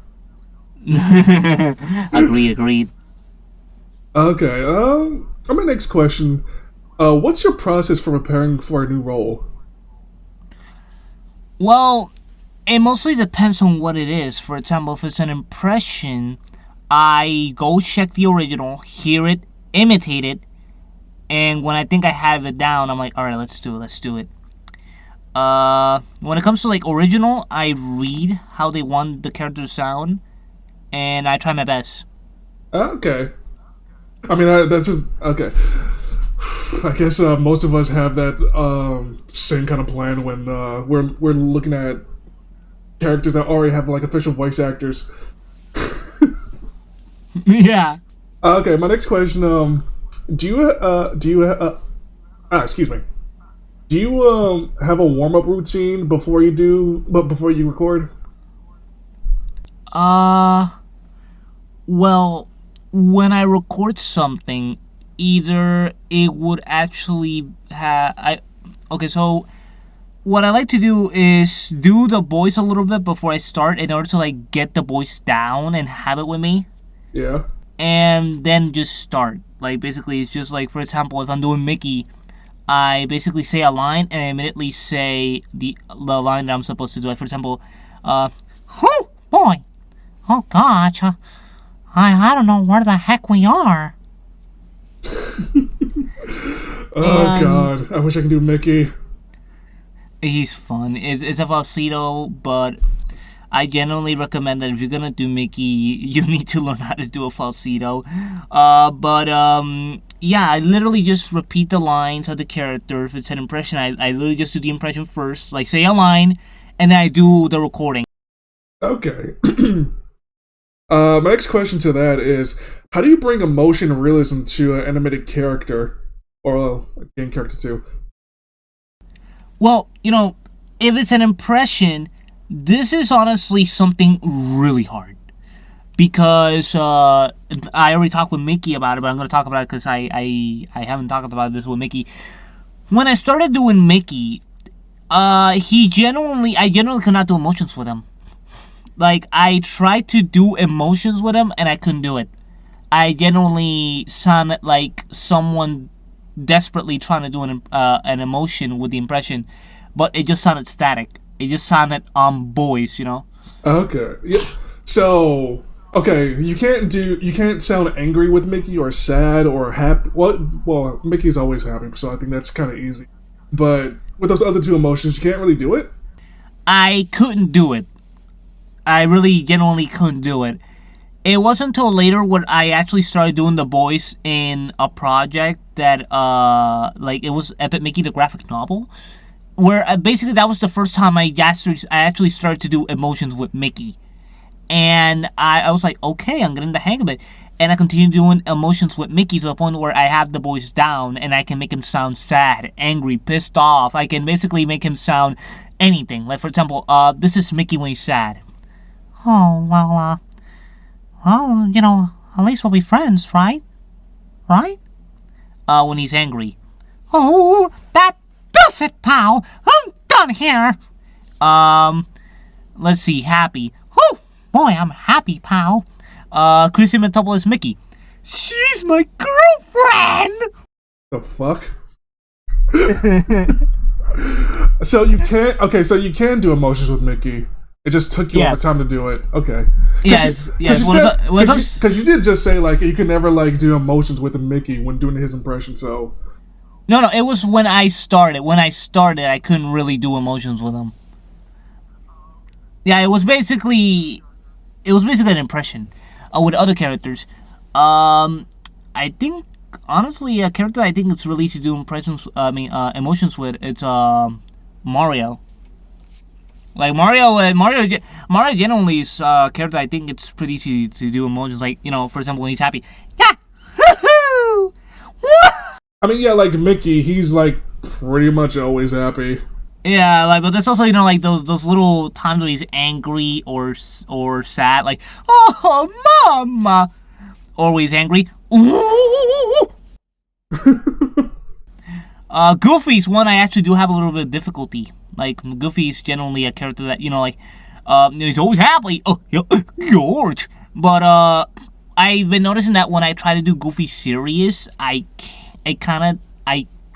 Agreed. Okay. On my next question, what's your process for preparing for a new role? Well, it mostly depends on what it is. For example, if it's an impression, I go check the original, hear it, imitate it, and when I think I have it down, I'm like, all right, let's do it. When it comes to like original, I read how they want the character to sound, and I try my best. Okay. I mean, that's just okay. I guess most of us have that same kind of plan when we're looking at characters that already have like official voice actors. Yeah. Okay, my next question. Excuse me. Do you have a warm up routine before you record? Uh, well, when I record something, either it would actually have I. Okay, so what I like to do is do the voice a little bit before I start in order to like get the voice down and have it with me, Yeah. and then just start. Like basically, it's just like, for example, if I'm doing Mickey, I basically say a line and I immediately say the line that I'm supposed to do. Like for example, oh boy, oh gosh, I don't know where the heck we are. Oh God, I wish I could do Mickey. He's fun. It's a falsetto, but I generally recommend that if you're gonna do Mickey, you need to learn how to do a falsetto. Yeah, I literally just repeat the lines of the character. If it's an impression, I literally just do the impression first, like say a line, and then I do the recording. Okay. My next question to that is, how do you bring emotion and realism to an animated character, or a game character too? Well, you know, if it's an impression, this is honestly something really hard. Because I already talked with Mickey about it, but I'm going to talk about it because I haven't talked about this with Mickey. When I started doing Mickey, I genuinely could not do emotions with him. Like, I tried to do emotions with him, and I couldn't do it. I genuinely sounded like someone desperately trying to do an emotion with the impression, but it just sounded static. It just sounded on voice, you know? Okay. Yeah. So, okay, you can't sound angry with Mickey or sad or happy. Well, Mickey's always happy, so I think that's kind of easy. But with those other two emotions, you can't really do it. I couldn't do it. I really genuinely couldn't do it. It wasn't until later when I actually started doing the voice in a project that, like, it was Epic Mickey the graphic novel, where basically that was the first time I actually started to do emotions with Mickey. And I was like, okay, I'm getting the hang of it. And I continued doing emotions with Mickey to the point where I have the voice down and I can make him sound sad, angry, pissed off. I can basically make him sound anything. Like, for example, this is Mickey when he's sad. Oh, well, you know, at least we'll be friends, right? Right? When he's angry. Oh, that does it, pal. I'm done here. Let's see, happy. Oh, boy, I'm happy, pal. Chrissy Metopoulos Mickey. She's my girlfriend! The fuck? So you can't. Okay, so you can do emotions with Mickey. It just took you over time to do it. Okay. Yes. Because you did just say like you could never like do emotions with a Mickey when doing his impression. So. No. It was when I started. When I started, I couldn't really do emotions with him. Yeah, it was basically an impression with other characters. I think honestly, a character I think it's really to do emotions with. It's Mario. Like Mario generally is a character I think it's pretty easy to do emotions. Like, you know, for example, when he's happy, yeah, woohoo! I mean, yeah, like Mickey, he's like pretty much always happy. Yeah, like, but there's also, you know, like those little times where he's angry or sad, like, oh, mama, or when he's angry. Goofy's one I actually do have a little bit of difficulty. Like, Goofy's generally a character that, you know, like, he's always happy. Oh, George. But, I've been noticing that when I try to do Goofy serious, I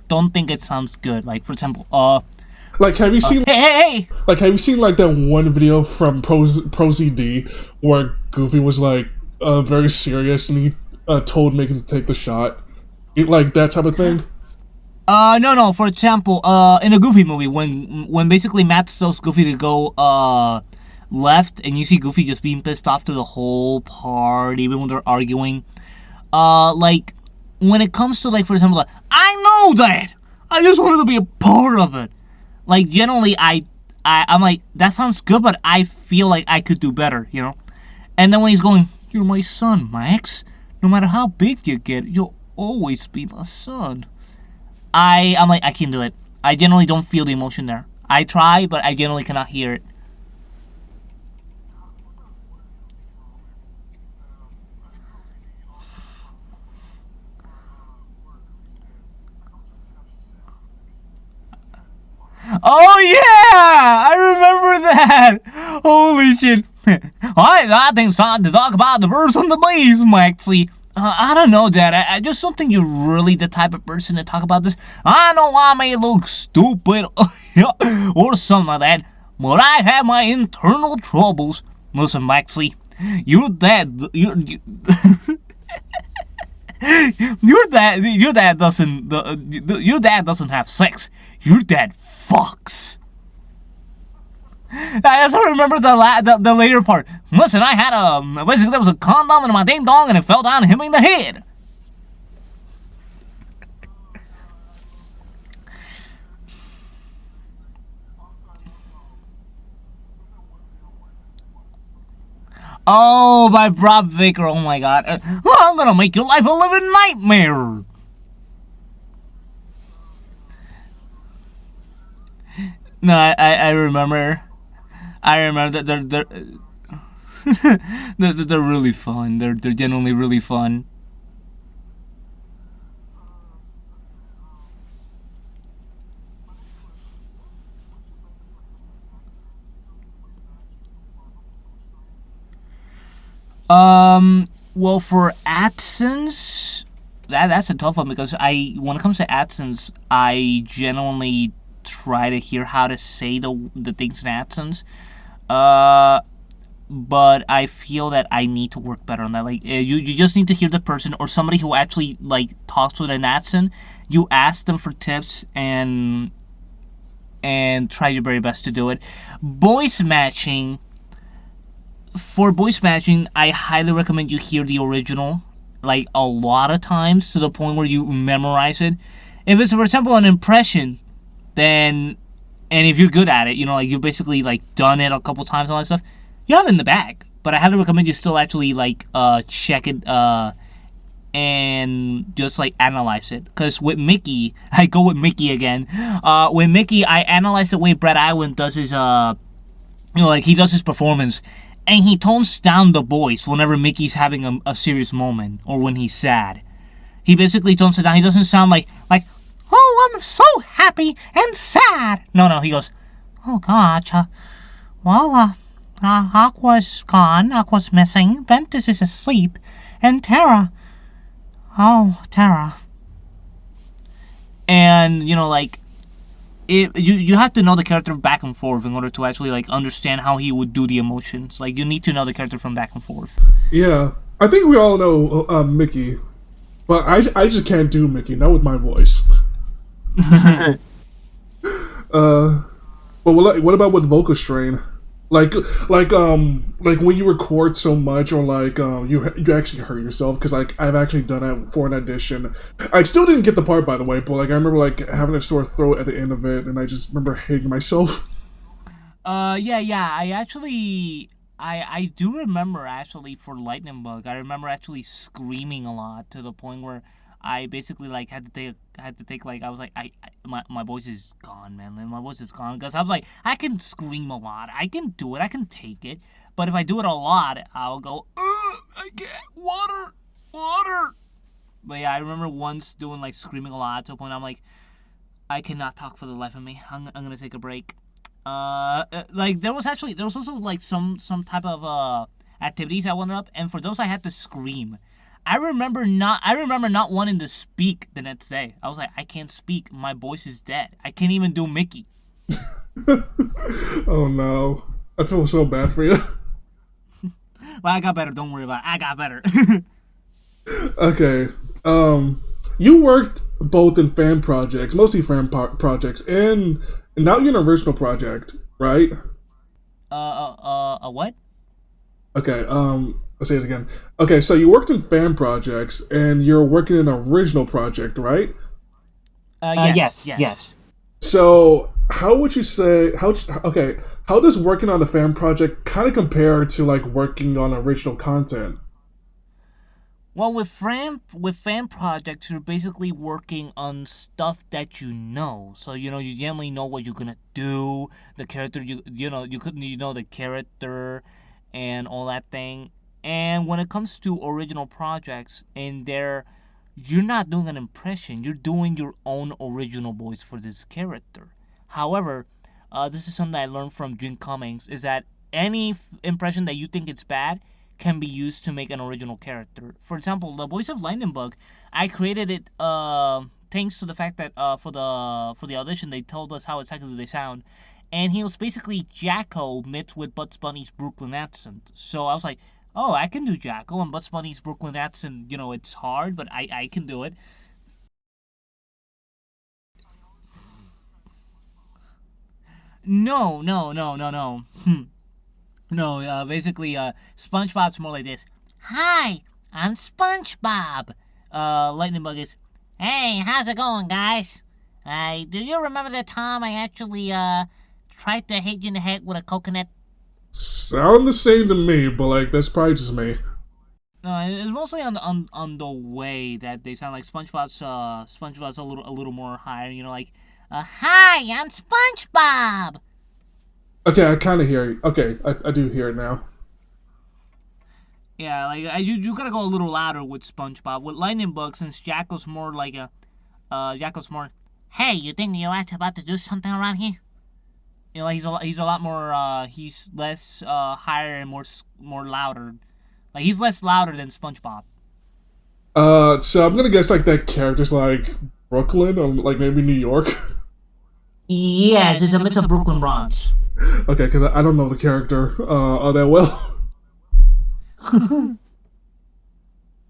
don't think it sounds good. Like, for example, like, have you seen? Hey! Like, have you seen like that one video from ProZD where Goofy was like very serious and he told Mickey to take the shot, like that type of thing? No. For example, in a Goofy movie, when basically Matt tells Goofy to go left, and you see Goofy just being pissed off to the whole party, even when they're arguing. Like, when it comes to, like, for example, like, I know that! I just wanted to be a part of it! Like, generally, I'm like, that sounds good, but I feel like I could do better, you know? And then when he's going, you're my son, Max. No matter how big you get, you'll always be my son. I'm like, I can't do it. I generally don't feel the emotion there. I try, but I generally cannot hear it. Oh yeah! I remember that! Holy shit. I think it's time to talk about the birds on the bees, Maxie. I don't know, Dad. I just don't think you're really the type of person to talk about this. I know I may look stupid or something like that, but I have my internal troubles. Listen, Maxie, your dad doesn't have sex. Your dad fucks. I also remember the later part. Listen, I had basically there was a condom in my ding dong and it fell down and hit me in the head. Oh, by Rob Vicker. Oh my god. I'm gonna make your life a living nightmare. No, I remember. I remember that they're really fun. They're genuinely really fun. Well, for AdSense, that's a tough one because when it comes to AdSense, I genuinely try to hear how to say the things in AdSense. Uh, but I feel that I need to work better on that. Like you just need to hear the person or somebody who actually like talks with an accent. You ask them for tips and try your very best to do it. Voice matching. For voice matching, I highly recommend you hear the original, like a lot of times to the point where you memorize it. If it's for example an impression, then and if you're good at it, like you've basically like done it a couple times and all that stuff, you have it in the bag. But I highly recommend you still actually like check it and just like analyze it. Because with Mickey, I go with Mickey again. With Mickey, I analyze the way Brett Iwan does his like he does his performance, and he tones down the voice whenever Mickey's having a serious moment or when he's sad. He basically tones it down. He doesn't sound like oh, I'm so happy and sad. No, he goes, oh gosh, well, Aqua's gone, Aqua's missing, Ventus is asleep, and Terra, oh, Terra. And, like, you have to know the character back and forth in order to actually, like, understand how he would do the emotions. Like, you need to know the character from back and forth. Yeah, I think we all know Mickey, but I just can't do Mickey, not with my voice. But what about with vocal strain? Like when you record so much, or like you actually hurt yourself, because like I've actually done it for an audition. I still didn't get the part, by the way, but like I remember like having a sore throat at the end of it, and I just remember hating myself. Yeah. I do remember actually for Lightning Bug. I remember actually screaming a lot to the point where I basically like had to take like I was like my voice is gone, man. Like, my voice is gone because I'm like I can scream a lot. I can do it. I can take it. But if I do it a lot, I'll go. I can't. Water. But yeah, I remember once doing like screaming a lot to a point I'm like I cannot talk for the life of me. I'm gonna take a break. Like there was also like some type of activities I wanted up, and for those I had to scream. I remember not wanting to speak the next day. I was like, I can't speak. My voice is dead. I can't even do Mickey. Oh no, I feel so bad for you. Well, I got better. Don't worry about it. I got better. Okay, you worked both in fan projects, mostly projects, and now you're in an original project, right? A what? Okay, let's say this again. Okay, so you worked in fan projects and you're working in an original project, right? Yes. So how would you say okay, how does working on a fan project kind of compare to like working on original content? Well, with fan projects, you're basically working on stuff that you know. So you generally know what you're gonna do. The character you know the character and all that thing. And when it comes to original projects, in there, you're not doing an impression. You're doing your own original voice for this character. However, this is something I learned from Jim Cummings, is that any impression that you think it's bad can be used to make an original character. For example, the voice of Lightning Bug, I created it thanks to the fact that for the audition they told us how exactly do they sound, and he was basically Jacko mixed with Bugs Bunny's Brooklyn accent. So I was like, oh, I can do Jacko and Bugs Bunny's Brooklyn accent. It's hard, but I can do it. No. No, basically, SpongeBob's more like this. Hi, I'm SpongeBob. Lightning Bug is, hey, how's it going, guys? Do you remember the time I actually, tried to hit you in the head with a coconut? Sound the same to me, but like that's probably just me. No, it's mostly on the way that they sound. Like SpongeBob's a little more higher. Like Hi, I'm SpongeBob. Okay, I kind of hear you. Okay, I do hear it now. Yeah, like you gotta go a little louder with SpongeBob. With Lightning Bug, since Jacko's more like a Jacko's more. Hey, you think you're about to do something around here? You know, he's a lot more he's less higher and more louder. Like he's less louder than SpongeBob. So I'm gonna guess like that character's like Brooklyn or like maybe New York. Yes, it's a Brooklyn Bronx. Okay, because I don't know the character all that well.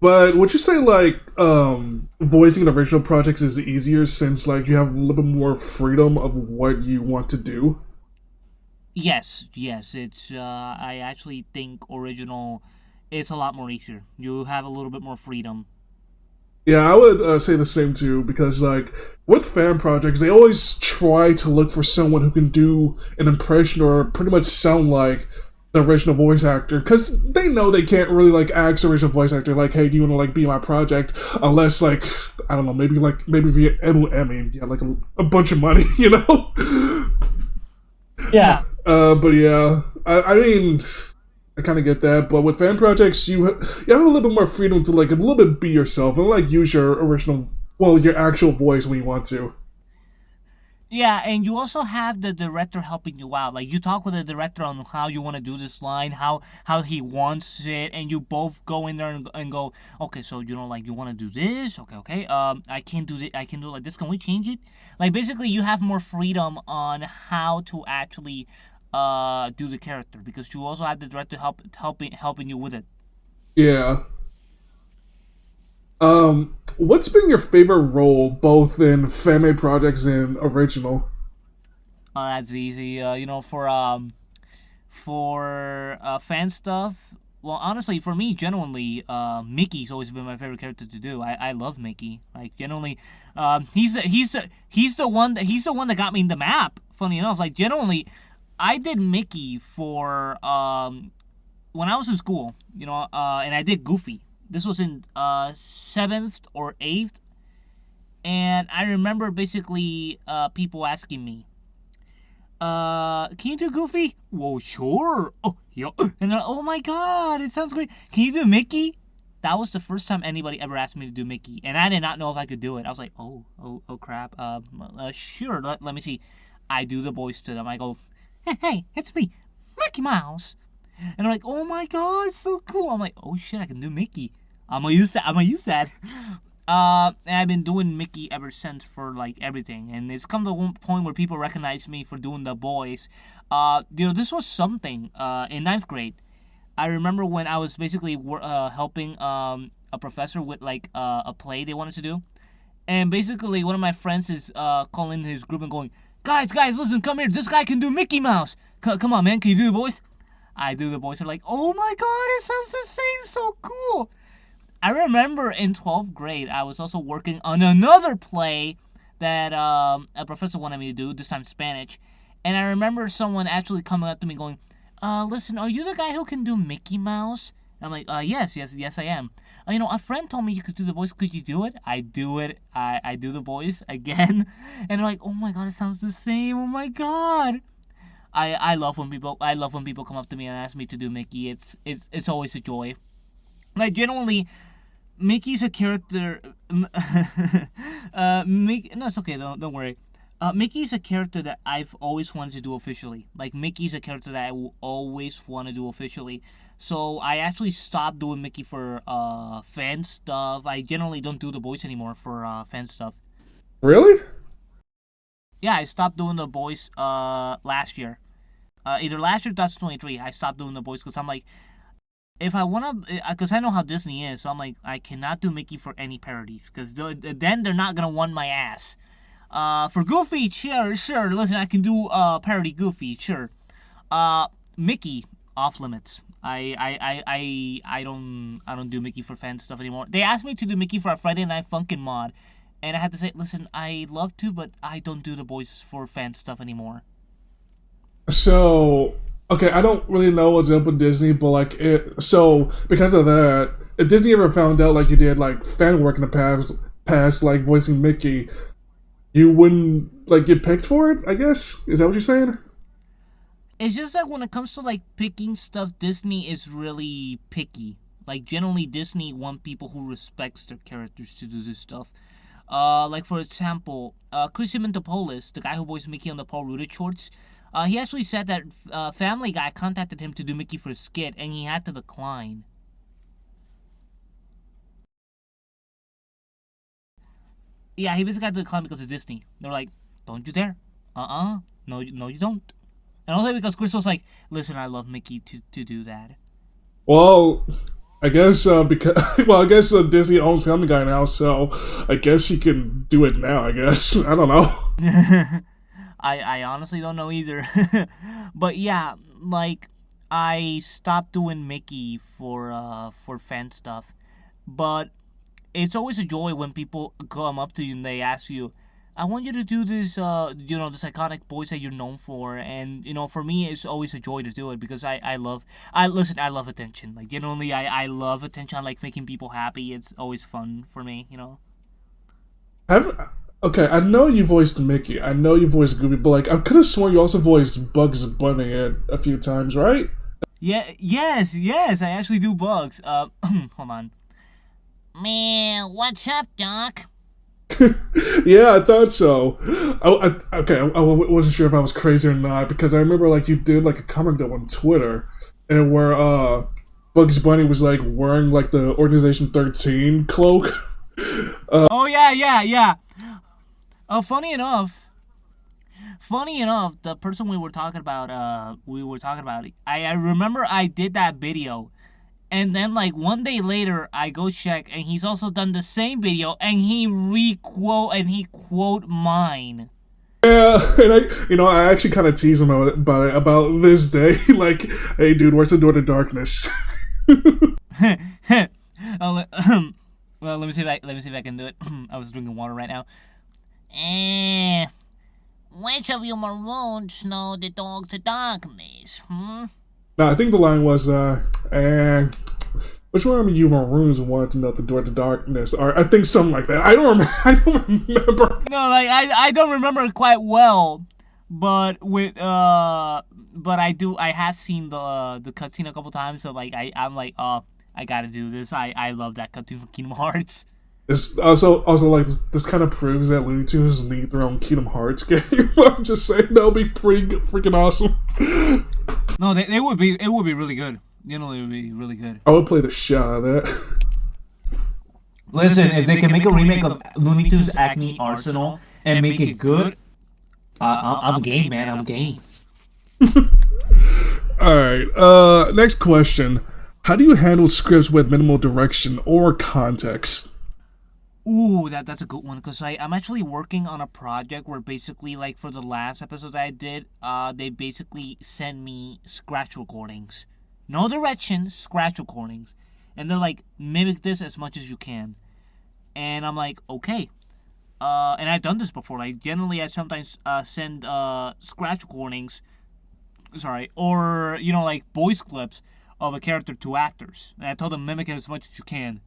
But would you say like voicing an original projects is easier since like you have a little bit more freedom of what you want to do? Yes. It's I actually think original is a lot more easier. You have a little bit more freedom. Yeah, I would say the same too because like with fan projects, they always try to look for someone who can do an impression or pretty much sound like the original voice actor because they know they can't really like ask the original voice actor like, hey, do you want to like be my project? Unless like I don't know, maybe via Emmy, yeah, like a bunch of money, you know. Yeah. But yeah, I mean, I kind of get that. But with fan projects, you have a little bit more freedom to like a little bit be yourself and like use your original, well, your actual voice when you want to. Yeah, and you also have the director helping you out. Like you talk with the director on how you want to do this line, how he wants it, and you both go in there and go, okay, so you know, like you want to do this, okay. I can't do it. I can do it like this. Can we change it? Like basically, you have more freedom on how to actually do the character because you also have the director helping you with it. Yeah. What's been your favorite role both in fan made projects and original? That's easy. You know, for fan stuff. Well, honestly, for me, genuinely, Mickey's always been my favorite character to do. I love Mickey. Like, genuinely, he's the one that got me in the map. Funny enough, like, genuinely, I did Mickey for when I was in school. You know, and I did Goofy. This was in seventh or eighth, and I remember basically people asking me, can you do Goofy? Well, sure. Oh, yeah. And oh my god, it sounds great. Can you do Mickey? That was the first time anybody ever asked me to do Mickey, and I did not know if I could do it. I was like, oh crap. Sure. Let me see. I do the voice to them. I go, hey, it's me, Mickey Mouse. And they're like, oh my god, it's so cool. I'm like, oh shit, I can do Mickey. I'm gonna use that. And I've been doing Mickey ever since for like everything, and it's come to one point where people recognize me for doing the voice. You know, this was something. In ninth grade, I remember when I was basically helping a professor with like a play they wanted to do, and basically one of my friends is calling his group and going, guys, listen, come here. This guy can do Mickey Mouse. Come on, man, can you do the voice? I do the voice. They're like, oh my god, it sounds the same, so cool. I remember in 12th grade, I was also working on another play that a professor wanted me to do, this time Spanish. And I remember someone actually coming up to me going, listen, are you the guy who can do Mickey Mouse? And I'm like, yes, I am. You know, a friend told me you could do the voice. Could you do it? I do it. I do the voice again. And they're like, oh my god, it sounds the same. Oh my god. I love when people come up to me and ask me to do Mickey. It's always a joy. Like genuinely, Mickey's a character. No, it's okay. Don't worry. Mickey's a character that I've always wanted to do officially. Like Mickey's a character that I will always want to do officially. So I actually stopped doing Mickey for fan stuff. I generally don't do the voice anymore for fan stuff. Really? Yeah, I stopped doing the voice last year. Either last year or 2023, I stopped doing the voice because I'm like, if I want to, because I know how Disney is, so I'm like, I cannot do Mickey for any parodies because then they're not gonna want my ass. For Goofy, sure. Listen, I can do parody Goofy, sure. Mickey, off limits. I don't do Mickey for fan stuff anymore. They asked me to do Mickey for a Friday Night Funkin' mod, and I had to say, listen, I love to, but I don't do the voice for fan stuff anymore. So, okay, I don't really know what's up with Disney, but like so because of that, if Disney ever found out like you did like fan work in the past like voicing Mickey, You wouldn't like get picked for it, I guess? Is that what you're saying? It's just that when it comes to like picking stuff, Disney is really picky. Like generally, Disney want people who respects their characters to do this stuff. Like for example, Chris Mintopoulos, the guy who voiced Mickey on the Paul Rudd shorts, he actually said that Family Guy contacted him to do Mickey for a skit, and he had to decline. Yeah, he basically had to decline because of Disney. They're like, "Don't you dare! No, no, you don't." And also because Chris was like, "Listen, I love Mickey to do that." Well, I guess because well, I guess Disney owns Family Guy now, so I guess he can do it now. I guess I don't know. I honestly don't know either. But yeah, like I stopped doing Mickey for fan stuff. But it's always a joy when people come up to you and they ask you, I want you to do this this iconic voice that you're known for, and for me it's always a joy to do it because I love attention. Like genuinely I love attention. I like making people happy. It's always fun for me. Have Okay, I know you voiced Mickey. I know you voiced Goofy, but like I could have sworn you also voiced Bugs Bunny a few times, right? Yeah, yes, I actually do bugs. Hold on. Man, what's up, Doc? Yeah, I thought so. Okay, I wasn't sure if I was crazy or not because I remember like you did like a comment though on Twitter, and where Bugs Bunny was like wearing like the Organization 13 cloak. Oh yeah. Funny enough, the person we were talking about. I remember I did that video, and then like one day later, I go check, and he's also done the same video, and he quote mine. Yeah, and I actually kind of tease him about this day, like, hey, dude, where's the door to darkness? Oh, well, let me see if I can do it. I was drinking water right now. Which of you maroons know the dog to darkness? No, I think the line was, which one of you maroons want to know the door to darkness? Or I think something like that. I don't remember. I don't remember. No, like I don't remember it quite well, but but I have seen the cutscene a couple times, so like I'm like, oh, I gotta do this. I love that cutscene from Kingdom Hearts. It's also like this kind of proves that Looney Tunes need their own Kingdom Hearts game. I'm just saying that would be pretty freaking awesome. No, they would be. It would be really good. It would be really good. I would play the shit out of that. Listen, if they can make a remake of Looney Tunes Acme Arsenal and make it good, I'm game, man. I'm game. All right. Next question: how do you handle scripts with minimal direction or context? Ooh, that's a good one because I'm actually working on a project where basically like for the last episode I did, they basically sent me scratch recordings, no direction, scratch recordings, and they're like mimic this as much as you can, and I'm like okay, and I've done this before. Like generally I sometimes send scratch recordings, sorry, or like voice clips of a character to actors, and I told them mimic it as much as you can.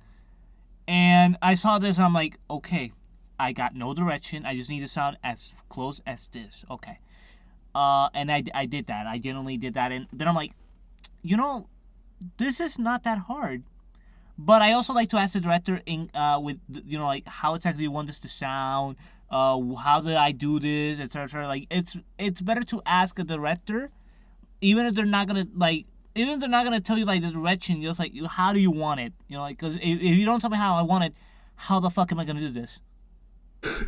And I saw this and I'm like, okay, I got no direction. I just need to sound as close as this. Okay. And I did that. I genuinely did that. And then I'm like, this is not that hard. But I also like to ask the director with like how exactly you want this to sound, how did I do this, etc. Like it's better to ask a director, even if they're not gonna like even if they're not gonna tell you like the direction, just like how do you want it? Like because if you don't tell me how I want it, how the fuck am I gonna do this?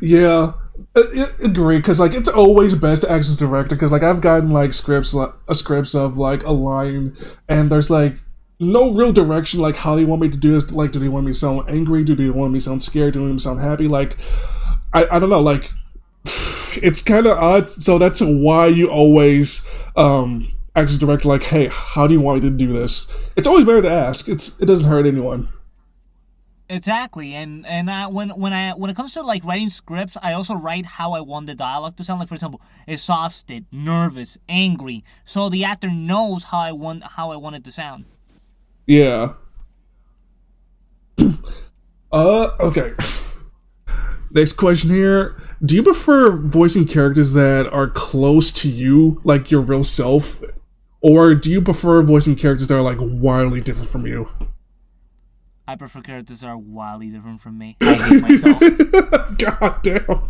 Yeah, I agree. Because like it's always best to ask the director. Because like I've gotten like scripts of like a line, and there's like no real direction. Like how do you want me to do this? Like do they want me to sound angry? Do they want me to sound scared? Do they want me to sound happy? Like I don't know. Like it's kind of odd. So that's why you always ask the director like, hey, how do you want me to do this? It's always better to ask. It doesn't hurt anyone. Exactly, and when it comes to like writing scripts, I also write how I want the dialogue to sound. Like for example, exhausted, nervous, angry, so the actor knows how I want it to sound. Yeah. Okay. Next question here: Do you prefer voicing characters that are close to you, like your real self, or do you prefer voicing characters that are like wildly different from you? I prefer characters that are wildly different from me. I hate myself. God damn.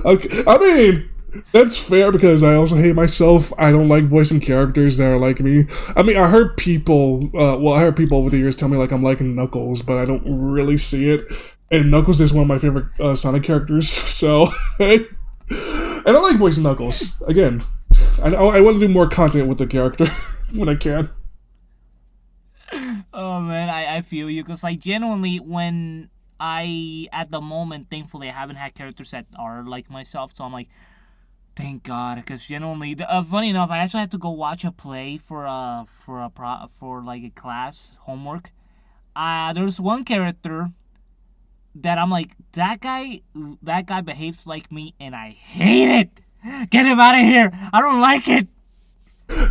Okay, I mean, that's fair because I also hate myself. I don't like voicing characters that are like me. I mean, I heard people. I heard people over the years tell me like I'm liking Knuckles, but I don't really see it. And Knuckles is one of my favorite Sonic characters. So, and I like voicing Knuckles again. I want to do more content with the character when I can. Oh man, I feel you because like genuinely when I at the moment thankfully I haven't had characters that are like myself, so I'm like thank God because genuinely funny enough I actually had to go watch a play for like a class homework. There's one character that I'm like that guy behaves like me and I hate it. Get him out of here. I don't like it.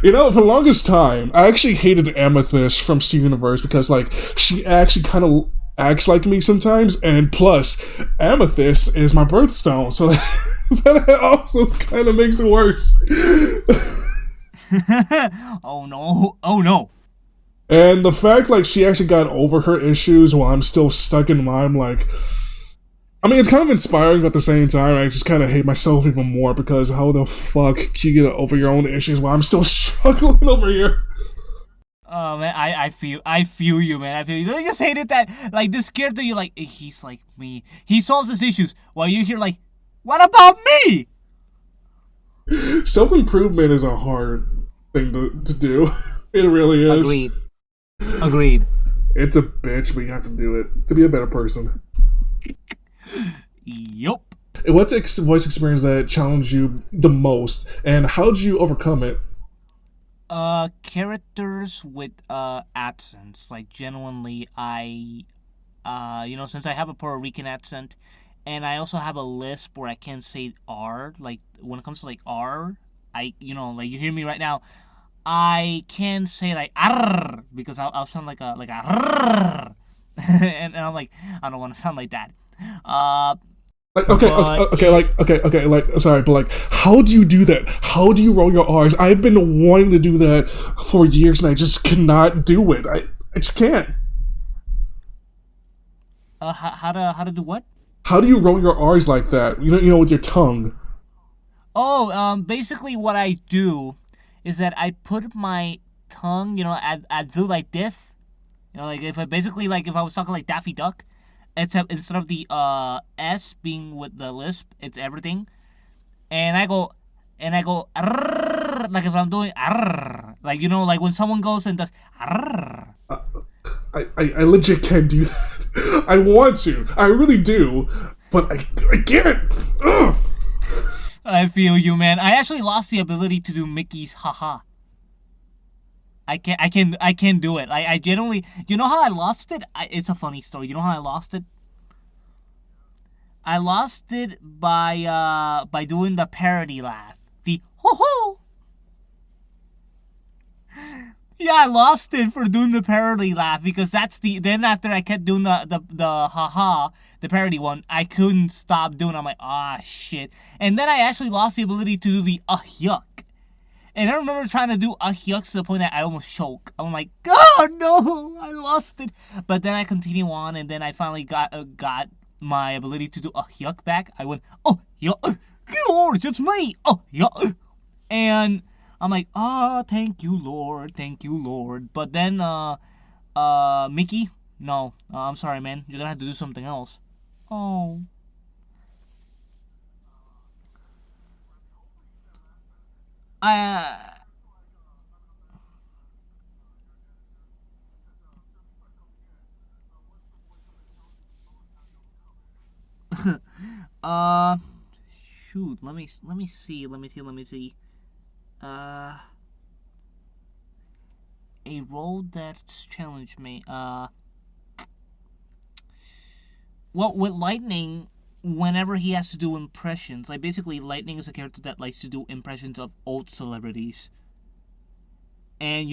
You know, for the longest time, I actually hated Amethyst from Steven Universe because, like, she actually kind of acts like me sometimes, and plus, Amethyst is my birthstone, so that also kind of makes it worse. Oh no. Oh no. And the fact, like, she actually got over her issues while I'm still stuck in mine, like, I mean, it's kind of inspiring, but at the same time, I just kind of hate myself even more because how the fuck can you get over your own issues while I'm still struggling over here? Oh man, I feel you, man. I feel you. I just hated that. Like this character, you're like, he's like me. He solves his issues, while you're here like, what about me? Self improvement is a hard thing to do. It really is. Agreed. Agreed. It's a bitch, but you have to do it to be a better person. Yup. What's voice experience that challenged you the most, and how did you overcome it? Characters with accents. Like genuinely, since I have a Puerto Rican accent, and I also have a lisp where I can't say R. Like when it comes to like R, like you hear me right now. I can say like arr because I'll sound like a arr. and I'm like I don't want to sound like that. Like, sorry, but like, how do you do that? How do you roll your R's? I've been wanting to do that for years, and I just cannot do it. I just can't. How to do what? How do you roll your R's like that? You know, with your tongue. Oh, basically what I do is that I put my tongue, I do like this. Like if I was talking like Daffy Duck, except instead of the S being with the lisp, it's everything. And I go arrrr, like if I'm doing arrrr, like like when someone goes and does arrrr. I legit can't do that. I want to, I really do, but I can't. Ugh. I feel you, man. I actually lost the ability to do Mickey's haha. I can't do it. I generally, you know how I lost it? It's a funny story. You know how I lost it? I lost it by doing the parody laugh. The ho ho. Yeah, I lost it for doing the parody laugh because then after I kept doing the haha, the parody one, I couldn't stop doing it. I'm like, shit. And then I actually lost the ability to do the yuck. And I remember trying to do yuck to the point that I almost choke. I'm like, oh no, I lost it. But then I continue on, and then I finally got my ability to do yuck back. I went, yuck, Lord, it's me, yuck. And I'm like, thank you, Lord. But then, Mickey, no, I'm sorry, man. You're gonna have to do something else. Oh. I, uh, shoot. Let me see. Uh, a role that's challenged me. Well, with Lightning, whenever he has to do impressions, like basically Lightning is a character that likes to do impressions of old celebrities. And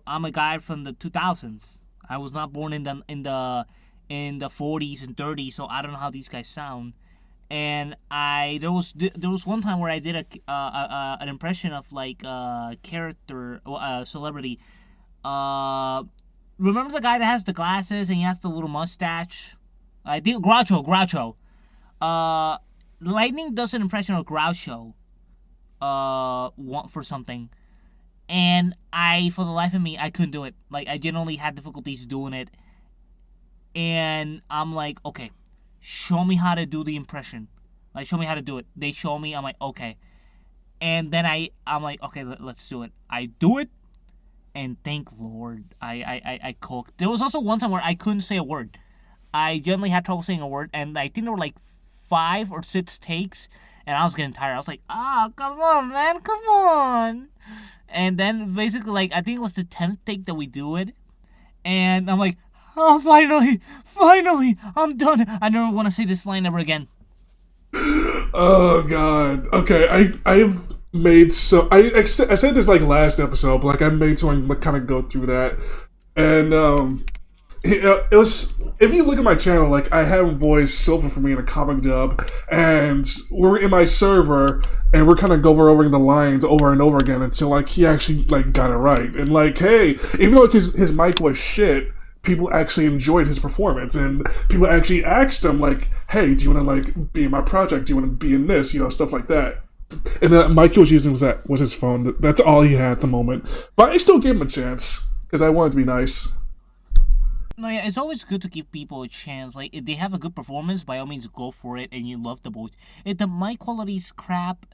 I'm a guy from the 2000s. I was not born in the 40s and 30s, so I don't know how these guys sound. And there was one time where I did an impression of like a character, celebrity. Uh, Remember the guy that has the glasses and he has the little mustache? I think Groucho. Groucho. Uh, Lightning does an impression of Groucho. For something, and for the life of me, I couldn't do it. Like, I genuinely had difficulties doing it, and I'm like, okay, show me how to do the impression. Like, show me how to do it. They show me. I'm like, okay, and then I'm like, okay, let's do it. I do it, and thank Lord, I cooked. There was also one time where I couldn't say a word. I generally had trouble saying a word, and I think there were like 5 or 6 takes, and I was getting tired. I was like, come on, man, come on. And then basically, like, I think it was the 10th take that we do it, and I'm like, oh, finally, I'm done. I never want to say this line ever again. Oh god. Okay, I've made so I said this like last episode, but like I made someone like, kind of go through that, and it was, if you look at my channel, like I have voiced Silver for me in a comic dub, and we're in my server, and we're kind of over the lines over and over again until like he actually like got it right, and like hey, even though his mic was shit, people actually enjoyed his performance, and people actually asked him like, hey, do you want to like be in my project? Do you want to be in this? You know, stuff like that. And the mic he was using was his phone. That's all he had at the moment. But I still gave him a chance because I wanted to be nice. No, yeah, it's always good to give people a chance. Like, if they have a good performance, by all means, go for it, and you love the voice. If the mic quality's crap,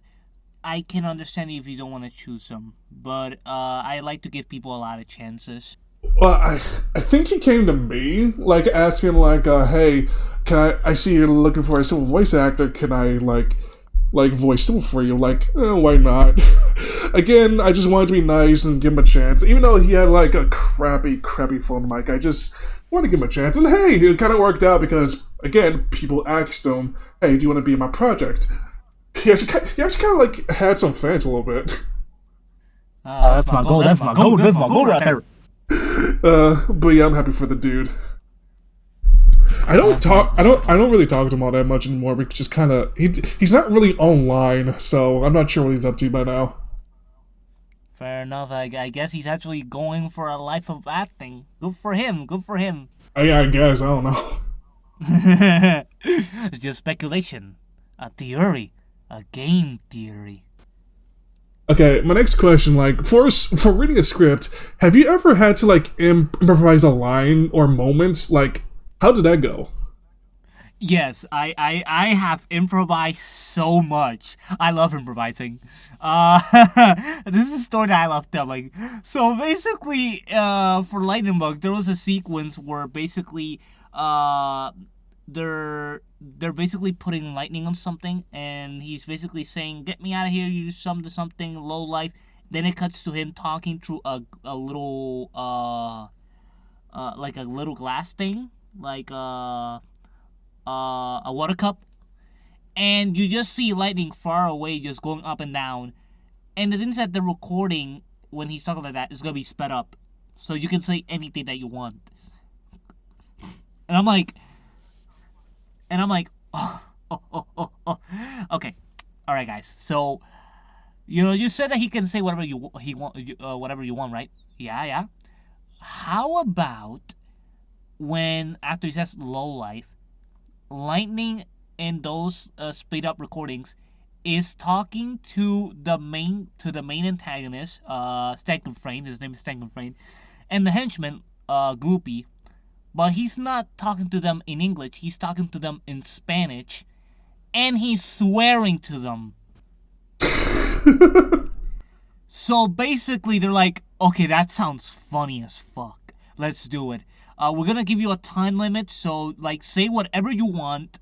I can understand if you don't want to choose them. But I like to give people a lot of chances. Well, I think he came to me, like, asking, like, hey, I see you're looking for a civil voice actor, can I, like voice civil for you? Like, why not? Again, I just wanted to be nice and give him a chance. Even though he had, like, a crappy phone mic, I just wanted to give him a chance. And hey, it kind of worked out because, again, people asked him, hey, do you want to be in my project? He actually kind of, like, had some fans a little bit. That's my goal. That's my goal right there. But yeah, I'm happy for the dude. I don't really talk to him all that much anymore because just kind of he's not really online, so I'm not sure what he's up to by now. Fair enough. I guess he's actually going for a life of acting. Good for him. Good for him. Yeah, I guess I don't know. It's just speculation, a theory, a game theory. Okay, my next question, like, for reading a script, have you ever had to, like, improvise a line or moments? Like, how did that go? Yes, I have improvised so much. I love improvising. This is a story that I love telling. So basically, for Lightning Bug, there was a sequence where basically, they're basically putting lightning on something, and he's basically saying, "Get me out of here, you something low life." Then it cuts to him talking through a little like a little glass thing, like a water cup, and you just see lightning far away, just going up and down. And the things that the recording when he's talking like that is gonna be sped up, so you can say anything that you want. And I'm like. Oh. Okay, all right, guys. So, you said that he can say whatever whatever you want, right? Yeah. How about when after he says low life, lightning in those speed up recordings is talking to the main antagonist, Stankenfrain. His name is Stankenfrain, and the henchman, Gloopy. But he's not talking to them in English, he's talking to them in Spanish, and he's swearing to them. So basically, they're like, okay, that sounds funny as fuck. Let's do it. We're gonna give you a time limit, so, like, say whatever you want,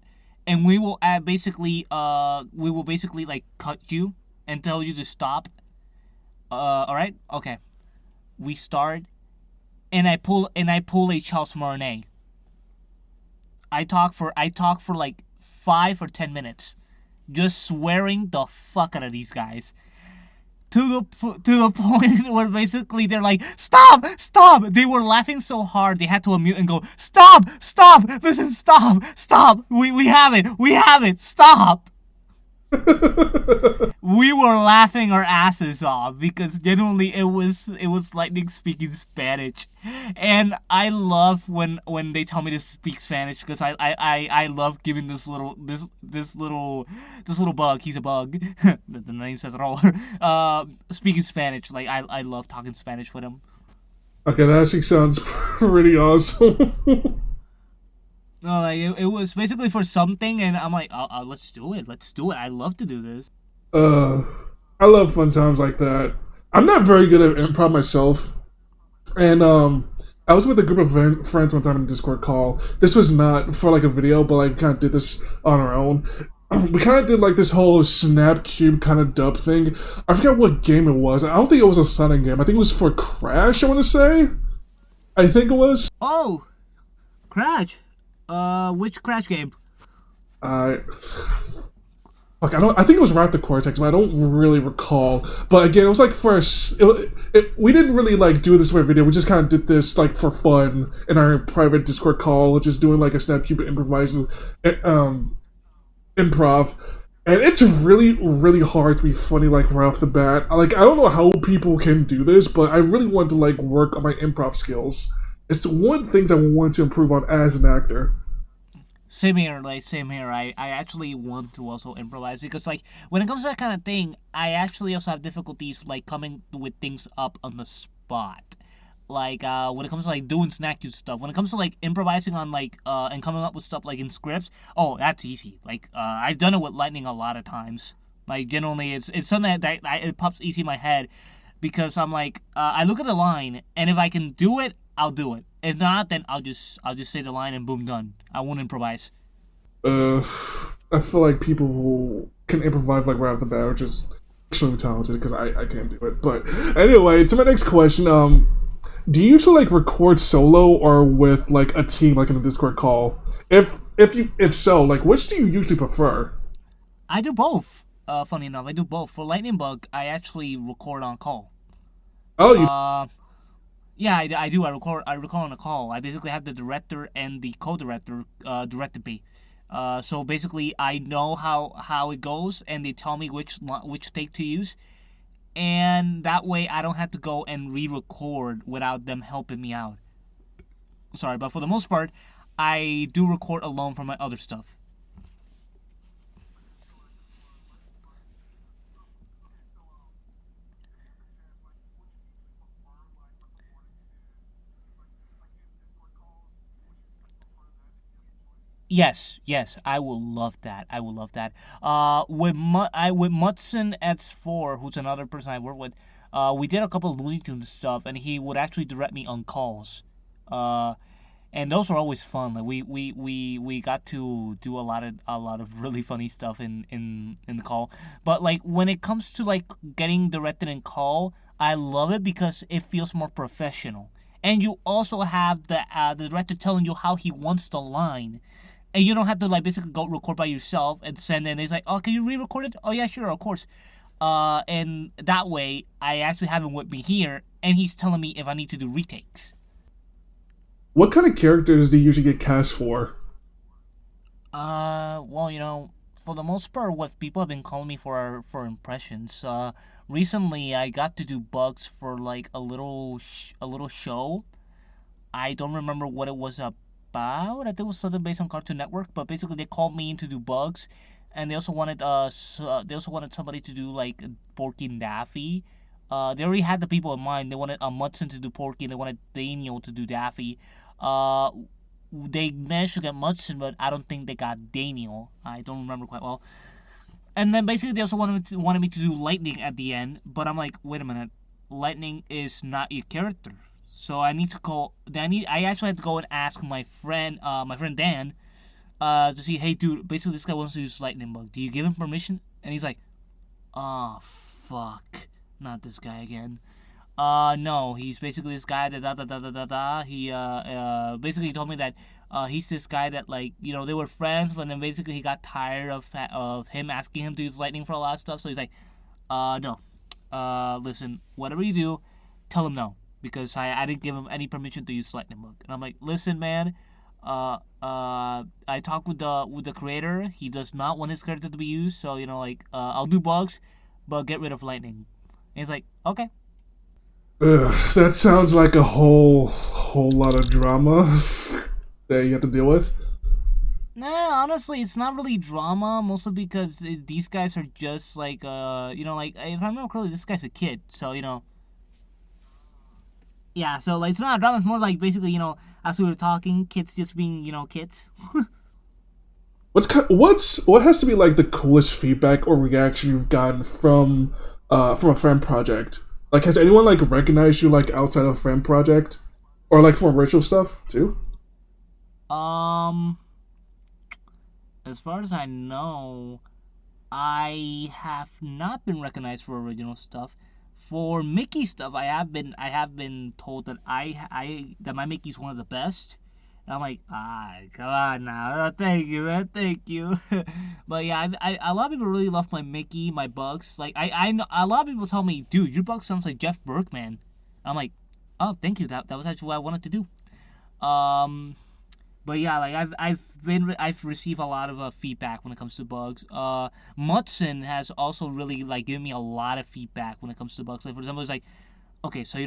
and we will basically like, cut you and tell you to stop. Alright? Okay. We start. And I pull a Charles Martinet. I talk for like 5 or 10 minutes, just swearing the fuck out of these guys. to the point where basically they're like, stop, stop. They were laughing so hard they had to unmute and go, stop, stop, listen, stop, stop. We have it, stop. We were laughing our asses off because genuinely it was Lightning speaking Spanish, and I love when they tell me to speak Spanish because I love giving this little bug. He's a bug. The name says it all. Speaking Spanish, like I love talking Spanish with him. Okay, that actually sounds pretty awesome. No, like it was basically for something, and I'm like, let's do it, I love to do this. uh, I love fun times like that. I'm not very good at improv myself, and I was with a group of friends one time in a Discord call. This was not for like a video, but like kind of did this on our own. We kind of did like this whole Snap Cube kind of dub thing. I forgot what game it was. I don't think it was a Sonic game. I think it was for Crash. I want to say. I think it was. Oh, Crash. Which Crash game? I Fuck, I don't. I think it was Wrath the Cortex, but I don't really recall. But again, it was like for us. We didn't really like do this for a video. We just kind of did this like for fun in our private Discord call, just doing like a Snapcube improv, and it's really really hard to be funny like right off the bat. Like I don't know how people can do this, but I really want to like work on my improv skills. It's one of the things I want to improve on as an actor. Same here, like same here. I actually want to also improvise because like when it comes to that kind of thing, I actually also have difficulties like coming with things up on the spot. Like when it comes to like doing snack you stuff, when it comes to like improvising on like and coming up with stuff like in scripts, oh that's easy. Like I've done it with Lightning a lot of times. Like generally it's something that it pops easy in my head because I'm like I look at the line and if I can do it, I'll do it. If not, then I'll just say the line and boom, done. I won't improvise. Uh, I feel like people who can improvise like right off the bat are just extremely talented because I can't do it. But anyway, to my next question, do you usually like record solo or with like a team like in a Discord call? If so, like which do you usually prefer? I do both. Funny enough, I do both. For Lightning Bug, I actually record on call. Oh, you Uh, yeah, I do. I record on a call. I basically have the director and the co-director directed me. So basically, I know how it goes, and they tell me which take to use, and that way I don't have to go and re-record without them helping me out. Sorry, but for the most part, I do record alone for my other stuff. Yes, yes, I will love that. I will love that. With Mudson X4, who's another person I work with, we did a couple of Looney Tunes stuff, and he would actually direct me on calls. Uh, and those were always fun. Like we got to do a lot of really funny stuff in the call. But like when it comes to like getting directed in call, I love it because it feels more professional. And you also have the director telling you how he wants the line, and you don't have to like basically go record by yourself and send it. And it's like, oh, can you re-record it? Oh yeah, sure, of course. And that way I actually have him with me here, and he's telling me if I need to do retakes. What kind of characters do you usually get cast for? Well, for the most part, what people have been calling me for impressions. Recently I got to do bugs for like a little show. I don't remember what it was about. I think it was something based on Cartoon Network, but basically they called me in to do bugs, and they also wanted somebody to do like Porky and Daffy. They already had the people in mind. They wanted Mudson to do Porky, and they wanted Daniel to do Daffy. Uh, they managed to get Mudson, but I don't think they got Daniel. I don't remember quite well. And then basically they also wanted me to do Lightning at the end, but I'm like, wait a minute, Lightning is not your character. So I need to call. I actually had to go and ask my friend Dan, to see, hey dude, basically this guy wants to use Lightning Bug. Do you give him permission? And he's like, oh fuck, not this guy again. No, he's basically this guy that da da da da da da. He basically told me that he's this guy that like they were friends, but then basically he got tired of him asking him to use lightning for a lot of stuff. So he's like, no, listen, whatever you do, tell him no, because I didn't give him any permission to use lightning bug. And I'm like, listen, man, I talked with the creator. He does not want his character to be used, so I'll do bugs, but get rid of lightning. And he's like, okay. Ugh, that sounds like a whole lot of drama that you have to deal with. Nah, honestly, it's not really drama, mostly because these guys are just like, if I remember correctly, this guy's a kid, so, yeah, so, like, it's not a drama, it's more like, basically, as we were talking, kids just being, kids. What has to be like the coolest feedback or reaction you've gotten from a fan project? Like, has anyone like recognized you like outside of fan project, or like from original stuff too? Um, as far as I know, I have not been recognized for original stuff. For Mickey stuff, I have been told that that my Mickey's one of the best. And I'm like, come on now, thank you, man, thank you. But yeah, a lot of people really love my Mickey, my Bugs. Like I know a lot of people tell me, dude, your Bugs sounds like Jeff Berkman. I'm like, oh, thank you. That was actually what I wanted to do. But yeah, like I've received a lot of feedback when it comes to bugs. Mutson has also really like given me a lot of feedback when it comes to bugs. Like for example, it's like, okay, so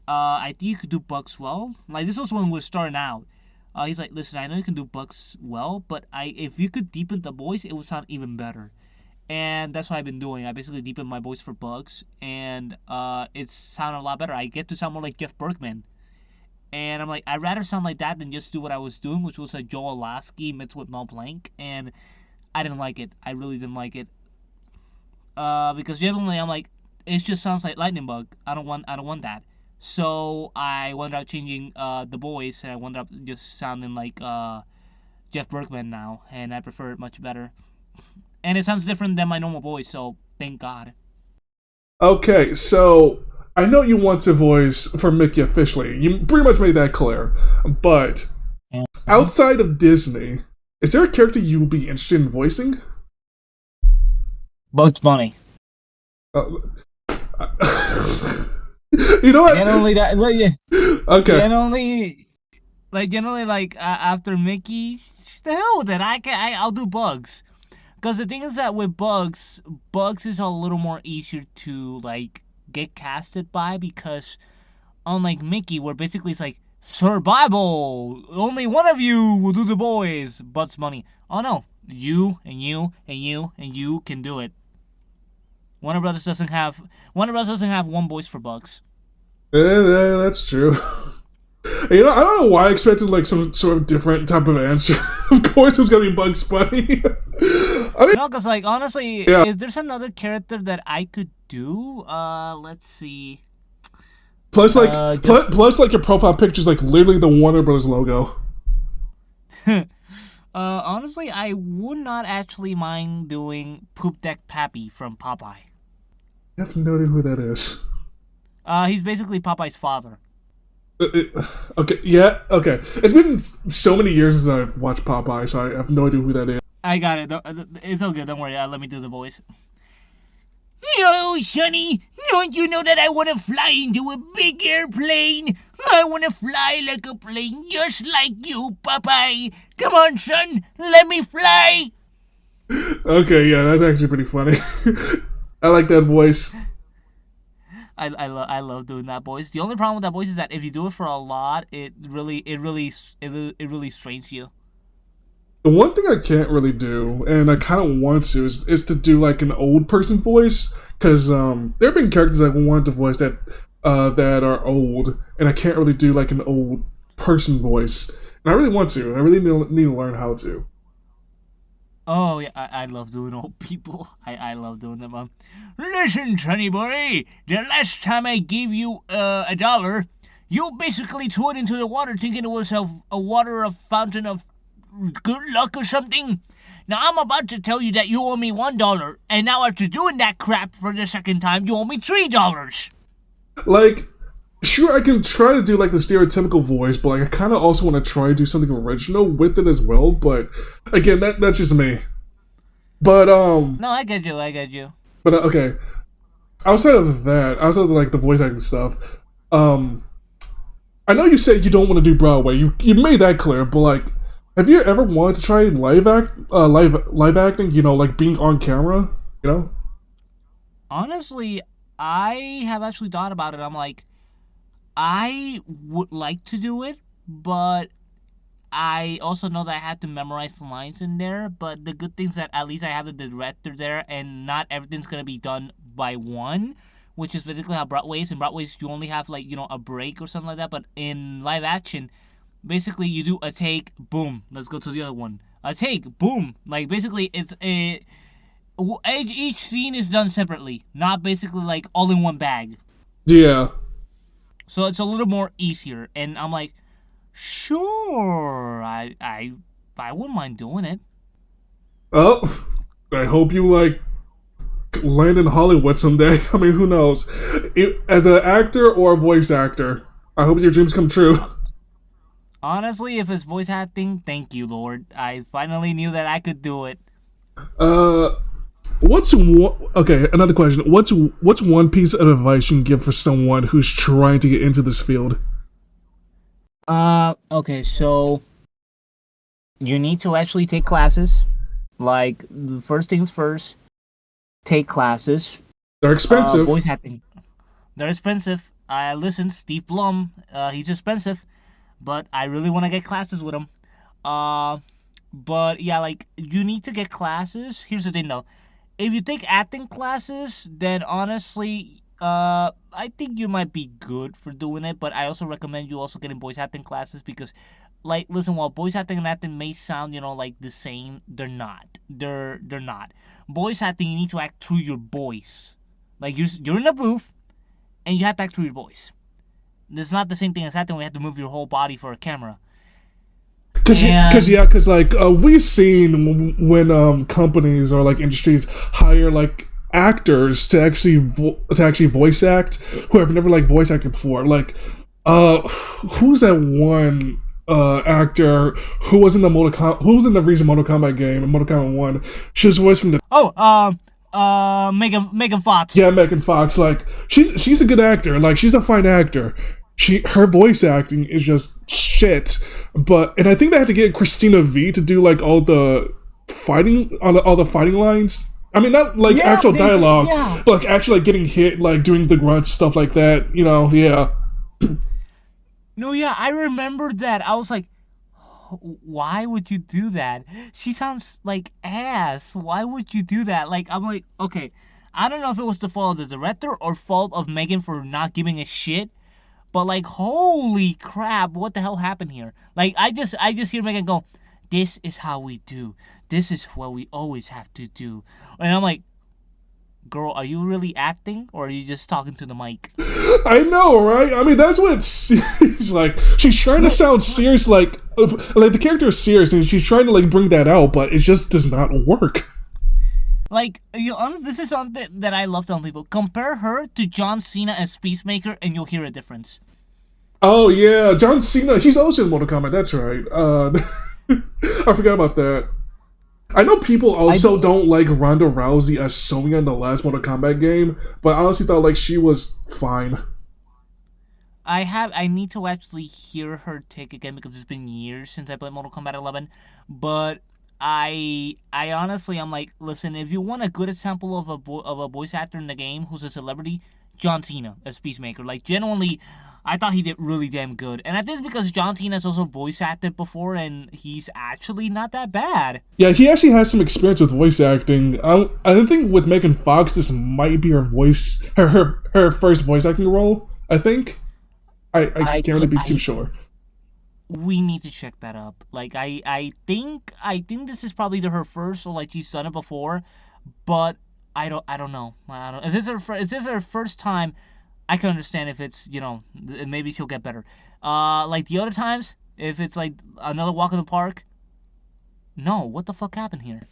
I think you could do bugs well. Like this was when we were starting out. He's like, listen, I know you can do bugs well, but if you could deepen the voice, it would sound even better. And that's what I've been doing. I basically deepened my voice for bugs, and it's sounded a lot better. I get to sound more like Jeff Berkman. And I'm like, I'd rather sound like that than just do what I was doing, which was a Joel Lasky mixed with Mel Blanc. And I didn't like it. I really didn't like it. Because generally I'm like, it just sounds like Lightning Bug. I don't want that. So I wound up changing the voice, and I wound up just sounding like Jeff Berkman now, and I prefer it much better. And it sounds different than my normal voice, so thank God. Okay, so I know you want to voice for Mickey officially. You pretty much made that clear. But outside of Disney, is there a character you would be interested in voicing? Bugs Bunny. Uh, you know what? Generally, that. Well, yeah. Okay. Generally, after Mickey, the hell with it. I'll do Bugs. Because the thing is that with Bugs is a little more easier to like get casted by, because unlike Mickey, where basically it's like survival, only one of you will do the boys. Bugs Bunny. Oh no, you and you and you and you can do it. Warner Brothers doesn't have one voice for Bugs. That's true. I don't know why I expected like some sort of different type of answer. Of course, it was gonna be Bugs Bunny. I mean, no, because like honestly, yeah. Is there's another character that I could do? Let's see. Plus, like your profile picture is like literally the Warner Bros. Logo. Honestly, I would not actually mind doing Poop Deck Pappy from Popeye. I have no idea who that is. He's basically Popeye's father. Okay, yeah, okay. It's been so many years since I've watched Popeye, so I have no idea who that is. I got it. It's all good. Don't worry. Let me do the voice. Yo, Sonny, don't you know that I want to fly into a big airplane? I want to fly like a plane just like you, Popeye. Come on, son, let me fly. Okay, yeah, that's actually pretty funny. I like that voice. I love doing that voice. The only problem with that voice is that if you do it for a lot, it really strains you. The one thing I can't really do, and I kind of want to, is to do like an old person voice, because there have been characters I wanted to voice that are old, and I can't really do like an old person voice, and I really want to. I really need to learn how to. Oh yeah, I love doing old people. I love doing them. Listen, Sonny boy, the last time I gave you $1, you basically threw it into the water, thinking it was a fountain of good luck or something. Now I'm about to tell you that you owe me $1, and now after doing that crap for the second time, you owe me $3. Like, sure, I can try to do like the stereotypical voice, but like I kind of also want to try to do something original with it as well. But again, that's just me. But no, I get you. But okay, outside of like the voice acting stuff, um, I know you said you don't want to do Broadway. You made that clear, but like, have you ever wanted to try live acting? You know, like being on camera. You know? Honestly, I have actually thought about it. I'm like, I would like to do it, but I also know that I had to memorize the lines in there. But the good thing is that at least I have the director there, and not everything's gonna be done by one, which is basically how Broadway is. In Broadway's, you only have like a break or something like that. But in live action, basically you do a take, boom, let's go to the other one. A take, boom. Like basically, each scene is done separately, not basically like all in one bag. Yeah. So it's a little more easier, and I'm like, sure, I wouldn't mind doing it. Oh, I hope you like land in Hollywood someday. I mean, who knows? As an actor or a voice actor, I hope your dreams come true. Honestly, if it's voice acting, thank you, Lord. I finally knew that I could do it. Uh, okay? Another question. What's one piece of advice you can give for someone who's trying to get into this field? Okay, so you need to actually take classes. Like, the first things first, take classes. They're expensive. Voice acting. They're expensive. I listen, Steve Blum, he's expensive, but I really want to get classes with him. But yeah, like, you need to get classes. Here's the thing, though. If you take acting classes, then honestly, I think you might be good for doing it, but I also recommend you also getting voice acting classes because, like, listen, while voice acting and acting may sound, like the same, they're not. They're not. Voice acting, you need to act through your voice. Like, you're in a booth, and you have to act through your voice. It's not the same thing as acting where you have to move your whole body for a camera. Because like we've seen when companies or like industries hire like actors to actually voice act who have never like voice acted before. Like, who's that one actor who was in the recent Mortal Kombat game, Mortal Kombat 1? She was voicing the Megan Fox. Yeah, Megan Fox. Like, she's a good actor. Like, she's a fine actor. Her voice acting is just shit. And I think they had to get Christina V to do like all the fighting lines. I mean, not like actual dialogue, but like actually like getting hit, like doing the grunts, stuff like that. Yeah. No, yeah, I remember that. I was like, why would you do that? She sounds like ass. Why would you do that? Like, I'm like, okay, I don't know if it was the fault of the director or fault of Megan for not giving a shit. But like, holy crap, what the hell happened here? Like, I just hear Megan go, "This is how we do. This is what we always have to do." And I'm like, girl, are you really acting or are you just talking to the mic? I know, right? I mean, that's what it seems like. She's trying to sound serious, like the character is serious, and she's trying to like bring that out, but it just does not work. Like, this is something that I love telling people. Compare her to John Cena as Peacemaker, and you'll hear a difference. Oh yeah, John Cena. She's also in Mortal Kombat. That's right. I forgot about that. I know people also don't like Ronda Rousey as Sonya in the last Mortal Kombat game, but I honestly thought like she was fine. I need to actually hear her take again because it's been years since I played Mortal Kombat 11, but I honestly, I'm like, listen, if you want a good example of a voice actor in the game who's a celebrity, John Cena as Peacemaker. Like, genuinely, I thought he did really damn good. And I think it's because John Cena has also voice acted before, and he's actually not that bad. Yeah, he actually has some experience with voice acting. I think with Megan Fox, this might be her first voice acting role, I think. I can't really be too sure. We need to check that up. Like, I think this is probably her first, or like she's done it before, but I don't know. If it's her first time, I can understand if it's maybe she'll get better. Like the other times, if it's like another walk in the park, no, what the fuck happened here?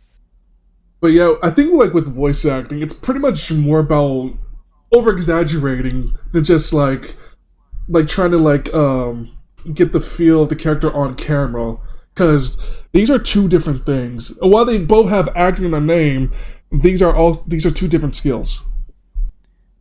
But yeah, I think like with voice acting, it's pretty much more about over exaggerating than just like trying to like get the feel of the character on camera, because these are two different things. While they both have acting in their name, these are two different skills.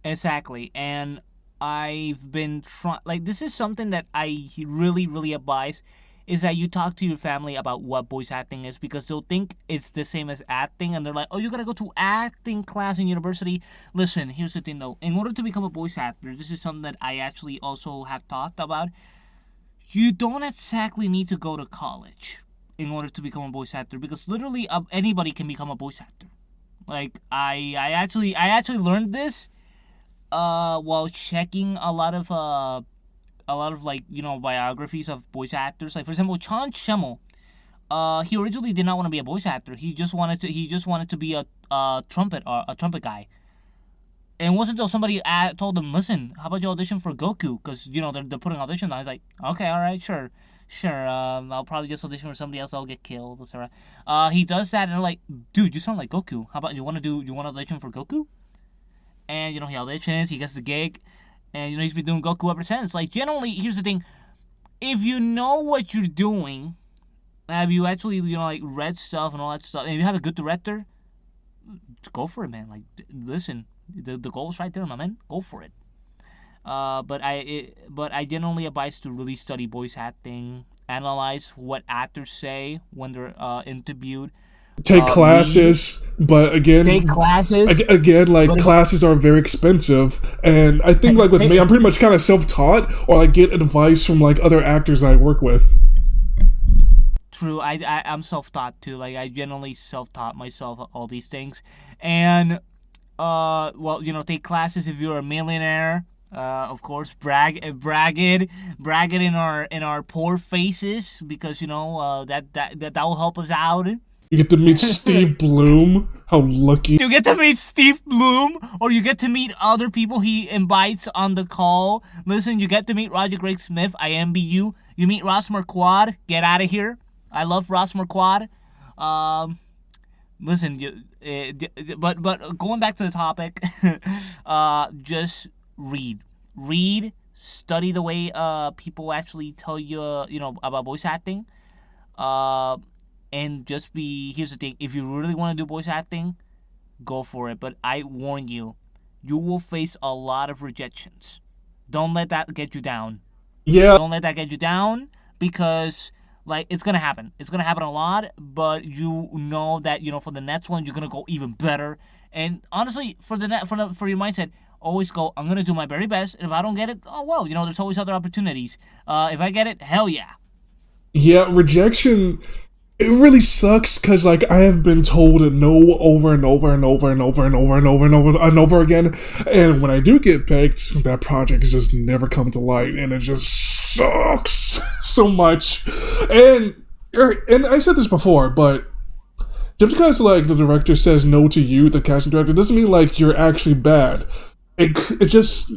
Exactly. And I've been trying, like, this is something that I really, really advise is that you talk to your family about what voice acting is because they'll think it's the same as acting and they're like, oh, you gotta go to acting class in university. Listen, here's the thing though. In order to become a voice actor, this is something that I actually also have talked about. You don't exactly need to go to college in order to become a voice actor because literally anybody can become a voice actor. Like I actually learned this while checking a lot of like biographies of voice actors. Like for example, John Schimmel. He originally did not want to be a voice actor. He just wanted to be a trumpet guy. And it wasn't until somebody told him, "Listen, how about you audition for Goku?" Because they're putting auditions on. He's like, "Okay, all right, sure. I'll probably just audition for somebody else. I'll get killed, etc." He does that, and they're like, "Dude, you sound like Goku. How about you want to audition for Goku?" And he auditions, he gets the gig, and he's been doing Goku ever since. Like generally, here's the thing: if you know what you're doing, have you actually like read stuff and all that stuff, and if you have a good director, go for it, man. Like listen, the goal's right there, my man. Go for it. But I generally advise to really study voice acting, analyze what actors say when they're interviewed, Take read, classes, but again, take classes. again, like But classes are very expensive, and I think like with me, I'm pretty much kind of self-taught, or I get advice from like other actors I work with. true, I'm self-taught too. Like I generally self-taught myself all these things, and well, take classes if you're a millionaire. Of course, brag it in our poor faces because that will help us out. You get to meet Steve Bloom. How lucky! You get to meet Steve Bloom, or you get to meet other people he invites on the call. Listen, you get to meet Roger Craig Smith. I envy you. You meet Ross Marquardt. Get out of here. I love Ross Marquardt. Listen, but going back to the topic, just read, study the way people actually tell you about voice acting. Uh, and just here's the thing: if you really want to do voice acting, go for it. But I warn you, you will face a lot of rejections. Don't let that get you down. Yeah, Don't let that get you down because like it's gonna happen. It's gonna happen a lot, but you know that for the next one you're gonna go even better. And honestly, for your mindset, always go. I'm gonna do my very best, and if I don't get it, oh well. There's always other opportunities. If I get it, hell yeah. yeah, rejection. It really sucks because like I have been told no over and over and over and over and over and over and over and over again, and when I do get picked, that project just never come to light, and it just sucks so much. And and I said this before, but just because like the director says no to you, the casting director, doesn't mean like you're actually bad. It just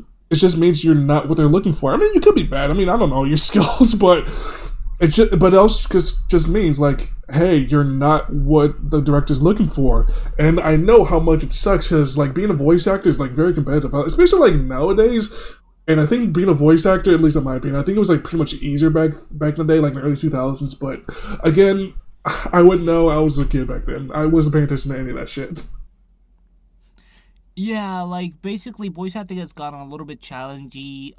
means you're not what they're looking for. I mean, you could be bad. I mean, I don't know your skills, but but it also just means like, hey, you're not what the director's looking for. And I know how much it sucks because like being a voice actor is like very competitive, especially like nowadays. And I think being a voice actor, at least in my opinion, I think it was like pretty much easier back in the day, like in the early 2000s. But again, I wouldn't know. I was a kid back then. I wasn't paying attention to any of that shit. Yeah, like basically, voice acting has gotten a little bit challenging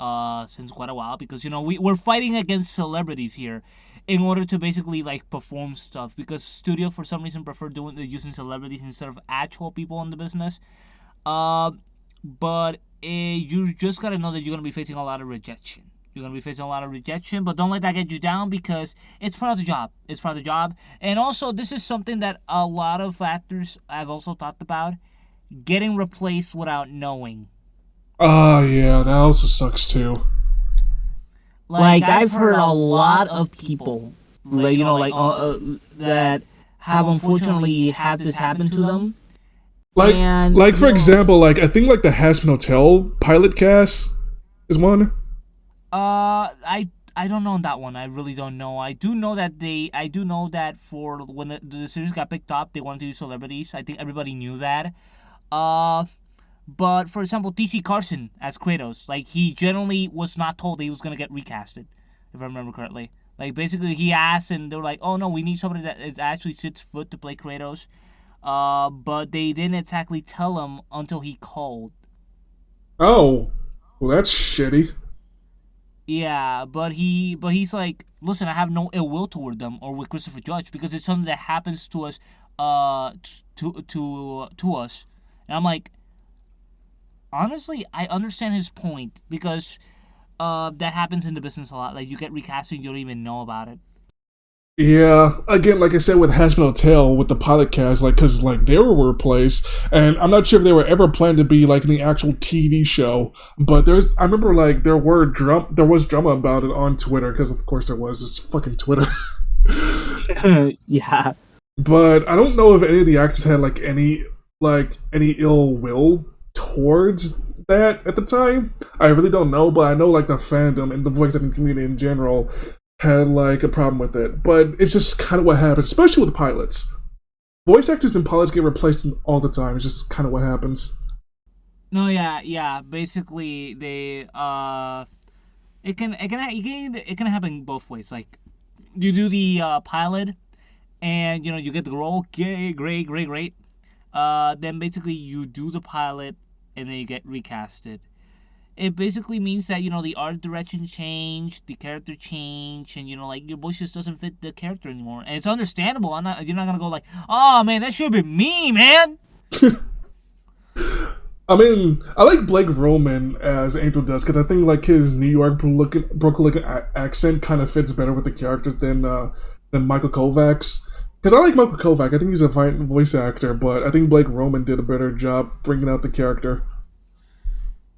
since quite a while because we're fighting against celebrities here in order to basically like perform stuff because studio for some reason prefer using celebrities instead of actual people in the business. Uh, but you just gotta know that you're gonna be facing a lot of rejection. You're gonna be facing a lot of rejection, but don't let that get you down because it's part of the job. It's part of the job, and also this is something that a lot of actors have also talked about getting replaced without knowing. Ah, yeah, that also sucks too. Like I've heard a lot of people, that have unfortunately had this happen to them, Like, and like for example, like I think like the Hazbin Hotel pilot cast is one. I don't know that one. I really don't know. I do know that for when the series got picked up, they wanted to use celebrities. I think everybody knew that. Uh, But for example, DC Carson as Kratos, like he generally was not told that he was gonna get recasted, if I remember correctly. Like basically, he asked, and they were like, "Oh no, we need somebody that is actually 6 foot to play Kratos." But they didn't exactly tell him until he called. Oh, well, that's shitty. Yeah, but he's like, listen, I have no ill will toward them or with Christopher Judge because it's something that happens to us, to us, and I'm like, honestly, I understand his point because that happens in the business a lot. Like you get recasting, you don't even know about it. Yeah, again, like I said with Hazbin Hotel, with the pilot cast, like, because, like, they were replaced, and I'm not sure if they were ever planned to be, like, in the actual TV show, but I remember, like, there was drama about it on Twitter, because, of course, there was, it's fucking Twitter. Yeah. But I don't know if any of the actors had, any ill will towards that at the time. I really don't know, but I know, like, the fandom and the voice acting community in general had like a problem with it, but it's just kind of what happens, especially with pilots. Voice actors in pilots get replaced all the time. It's just kind of what happens. No, yeah, yeah. Basically, they it can happen both ways. Like you do the pilot, and you get the role, great, great, great, great. Then basically you do the pilot, and then you get recasted. It basically means that the art direction change, the character change, and like your voice just doesn't fit the character anymore, and it's understandable. You're not gonna go like, oh man, that should have been me, man. I mean, I like Blake Roman as Angel Dust because I think like his New York Brooklyn accent kind of fits better with the character than Michael Kovacs. Because I like Michael Kovac, I think he's a fine voice actor, but I think Blake Roman did a better job bringing out the character.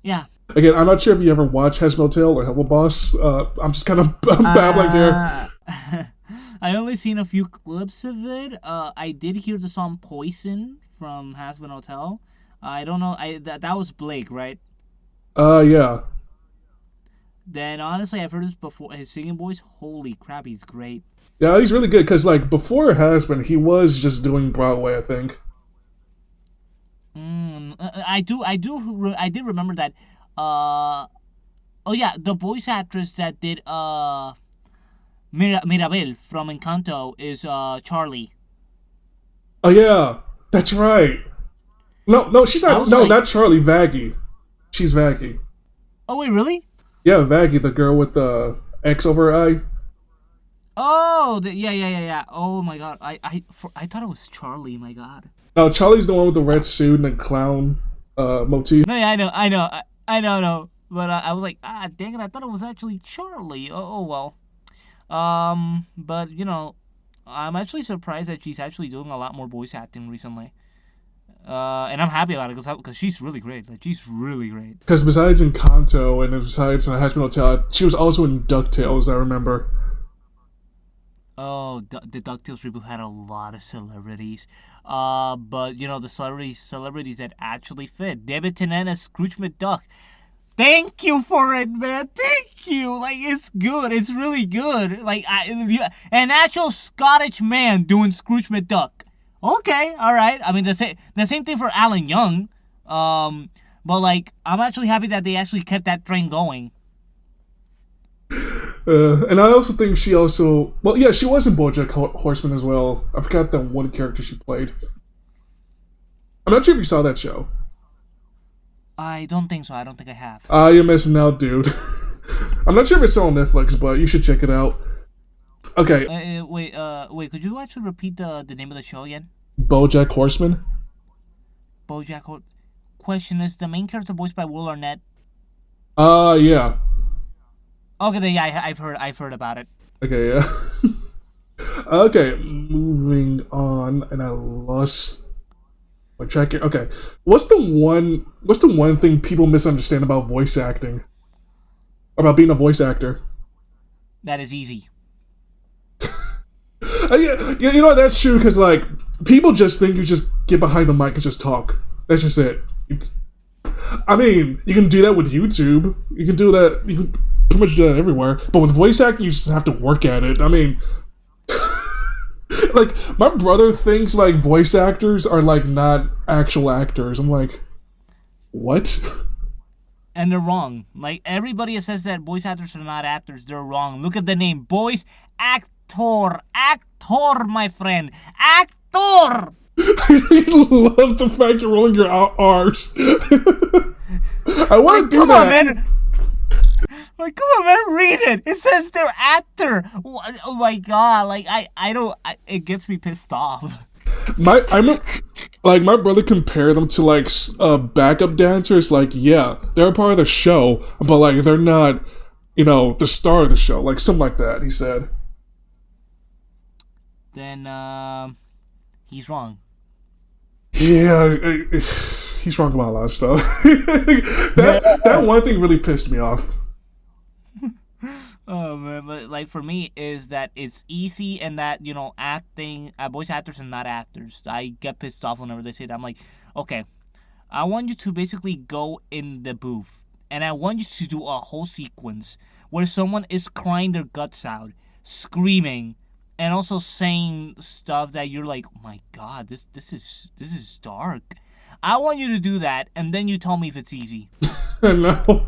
Yeah. Again, I'm not sure if you ever watched Hes Motel or Hello Boss. I'm just kind of babbling here. I only seen a few clips of it. I did hear the song "Poison" from Hasbin Hotel. I don't know. That was Blake, right? Yeah. Then honestly, I've heard this before. His singing voice, holy crap, he's great. Yeah, he's really good because like before Hasbin, he was just doing Broadway, I think. I did remember that. Oh yeah, the voice actress that did Mirabel from Encanto is Charlie. Oh yeah, that's right. No, she's not. No, like, not Charlie. Vaggie. She's Vaggie. Oh wait, really? Yeah, Vaggie, the girl with the X over her eye. Oh, yeah. Oh my god, I thought it was Charlie. My god. No, Charlie's the one with the red suit and the clown motif. No, yeah, I know. But I was like, dang it, I thought it was actually Charlie. Oh well. But I'm actually surprised that she's actually doing a lot more voice acting recently. And I'm happy about it because she's really great. Like she's really great. Because besides Encanto and besides Hazbin Hotel, she was also in DuckTales. I remember. Oh, the DuckTales reboot had a lot of celebrities. But the celebrities that actually fit. David Tennant as Scrooge McDuck. Thank you for it, man. Thank you. Like it's good. It's really good. Like an actual Scottish man doing Scrooge McDuck. Okay, all right. I mean the same thing for Alan Young. But like I'm actually happy that they actually kept that train going. And I also think she was in BoJack Horseman as well. I forgot that one character she played. I'm not sure if you saw that show. I don't think so. I don't think I have. You're missing out, dude. I'm not sure if it's still on Netflix, but you should check it out. Okay. Wait. Could you actually repeat the name of the show again? BoJack Horseman. Question: is the main character voiced by Will Arnett? Yeah. Okay, then yeah, I've heard about it. Okay, yeah. Okay, moving on, and I lost my track here. Okay, what's the one thing people misunderstand about voice acting? About being a voice actor? That is easy. Yeah, you know that's true because like people just think you just get behind the mic and just talk. That's just it. I mean, you can do that with YouTube. You can do that. You can pretty much do that everywhere. But with voice acting, you just have to work at it. I mean, like my brother thinks like voice actors are like not actual actors. I'm like, what? And they're wrong. Like everybody that says that voice actors are not actors, they're wrong. Look at the name, voice actor, my friend, actor. I love the fact you're rolling your R's. I want Like, to do come on, that. man. Like, come on, man, read it. It says they're actor. Oh my god. Like, I don't. It gets me pissed off. I'm like my brother compared them to like backup dancers. Like, yeah, they're a part of the show, but like they're not, the star of the show. Like something like that. He said. Then, he's wrong. Yeah, he's wrong about a lot of stuff. that one thing really pissed me off. Oh man, but like for me is that it's easy and that acting, voice actors and not actors. I get pissed off whenever they say that. I'm like, okay, I want you to basically go in the booth and I want you to do a whole sequence where someone is crying their guts out, screaming, and also saying stuff that you're like, oh my god, this is dark. I want you to do that, and then you tell me if it's easy. No,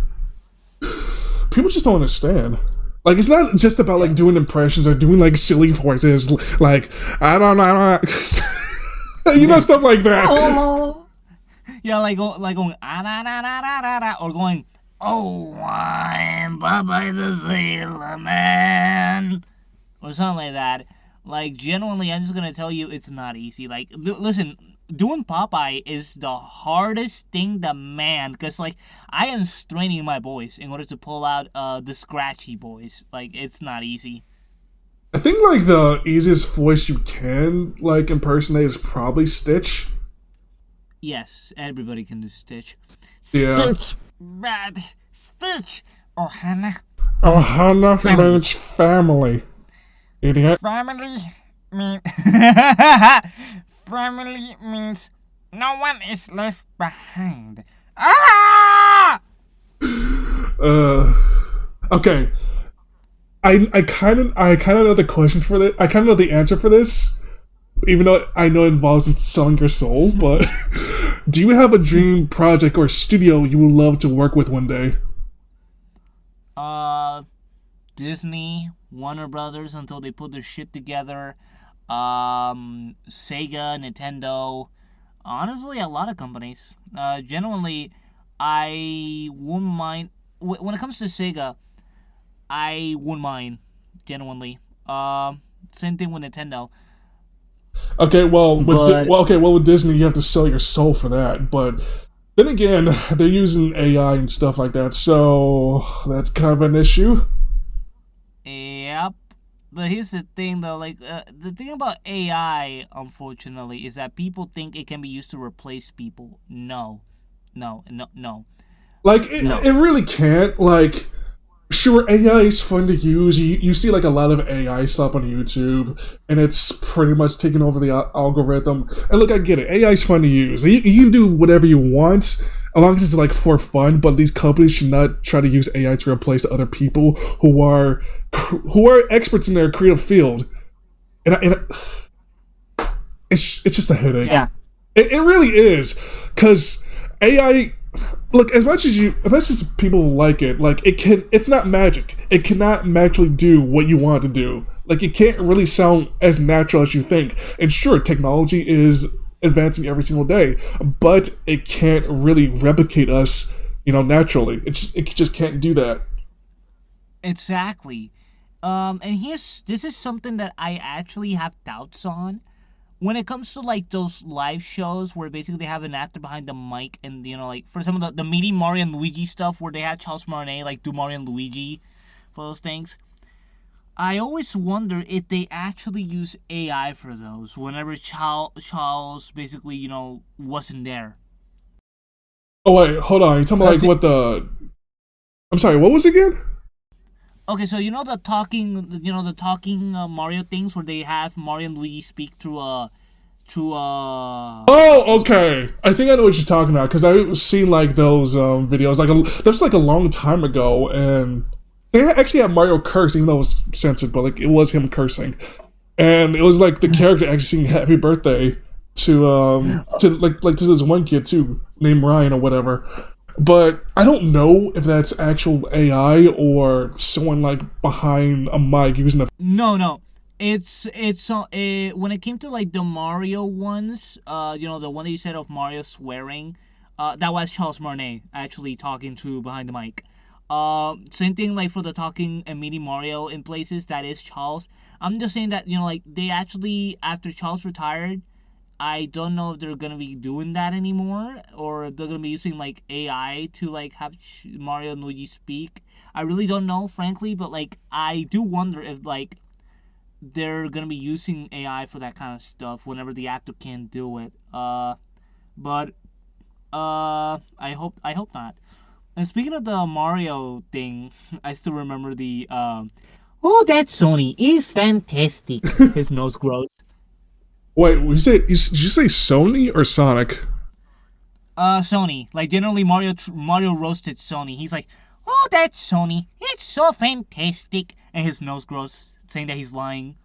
people just don't understand. Like, it's not just about like doing impressions or doing like silly voices. Like, I don't know, stuff like that. Yeah, like going ah da da da da da da, or going, oh, I'm Popeye the Sailor Man, or something like that. Like, genuinely, I'm just gonna tell you, it's not easy. Like, listen, doing Popeye is the hardest thing to man, because like I am straining my voice in order to pull out the scratchy voice. Like, it's not easy. I think like the easiest voice you can like impersonate is probably Stitch. Yes, everybody can do Stitch. Yeah. Stitch, bad Stitch, Ohana. Ohana means family. Idiot. Family means family means no one is left behind. Ah! Okay. I kind of know the question for this. I kind of know the answer for this, even though I know it involves selling your soul. But do you have a dream project or studio you would love to work with one day? Disney, Warner Brothers until they put their shit together. Sega, Nintendo. Honestly, a lot of companies. Genuinely, I wouldn't mind. When it comes to Sega, I wouldn't mind. Genuinely. Same thing with Nintendo. Okay, with Disney, you have to sell your soul for that. But then again, they're using AI and stuff like that, so that's kind of an issue. Yep. But here's the thing, though. Like, the thing about AI, unfortunately, is that people think it can be used to replace people. No. No. Like, it really can't. Like, sure, AI is fun to use. You see, like, a lot of AI stuff on YouTube, and it's pretty much taking over the algorithm. And look, I get it. AI is fun to use. You can do whatever you want, as long as it's, like, for fun, but these companies should not try to use AI to replace other people who are experts in their creative field. And it's just a headache. Yeah. It really is, because AI, look, as much as people like it, like it's not magic. It cannot magically do what you want it to do. Like, it can't really sound as natural as you think. And sure, technology is advancing every single day, but it can't really replicate us, naturally. It just can't do that. Exactly. And this is something that I actually have doubts on. When it comes to like those live shows where basically they have an actor behind the mic, and like for some of the meeting Mario and Luigi stuff where they had Charles Martinet like do Mario and Luigi for those things, I always wonder if they actually use AI for those whenever Charles basically wasn't there. Oh wait, hold on. You talking about like what the? I'm sorry. What was it again? Okay, so the talking Mario things where they have Mario and Luigi speak through Oh, okay. I think I know what you're talking about, because I've seen like those videos. Like that was like a long time ago, and they actually had Mario curse, even though it was censored, but like it was him cursing, and it was like the character actually singing "Happy Birthday" to to this one kid too, named Ryan or whatever. But I don't know if that's actual AI or someone like behind a mic using a. No. It's when it came to like the Mario ones, the one that you said of Mario swearing, That was Charles Martinet actually talking to behind the mic. Same thing like for the talking and meeting Mario in places. That is Charles. I'm just saying that like they actually after Charles retired, I don't know if they're gonna be doing that anymore, or if they're gonna be using like AI to like have Mario and Luigi speak. I really don't know, frankly, but like I do wonder if like they're gonna be using AI for that kind of stuff whenever the actor can't do it. But I hope not. And speaking of the Mario thing, I still remember the oh, that Sony is fantastic. His nose grows. Wait, did you say Sony or Sonic? Sony. Like generally Mario roasted Sony. He's like, oh, that Sony, it's so fantastic, and his nose grows, saying that he's lying.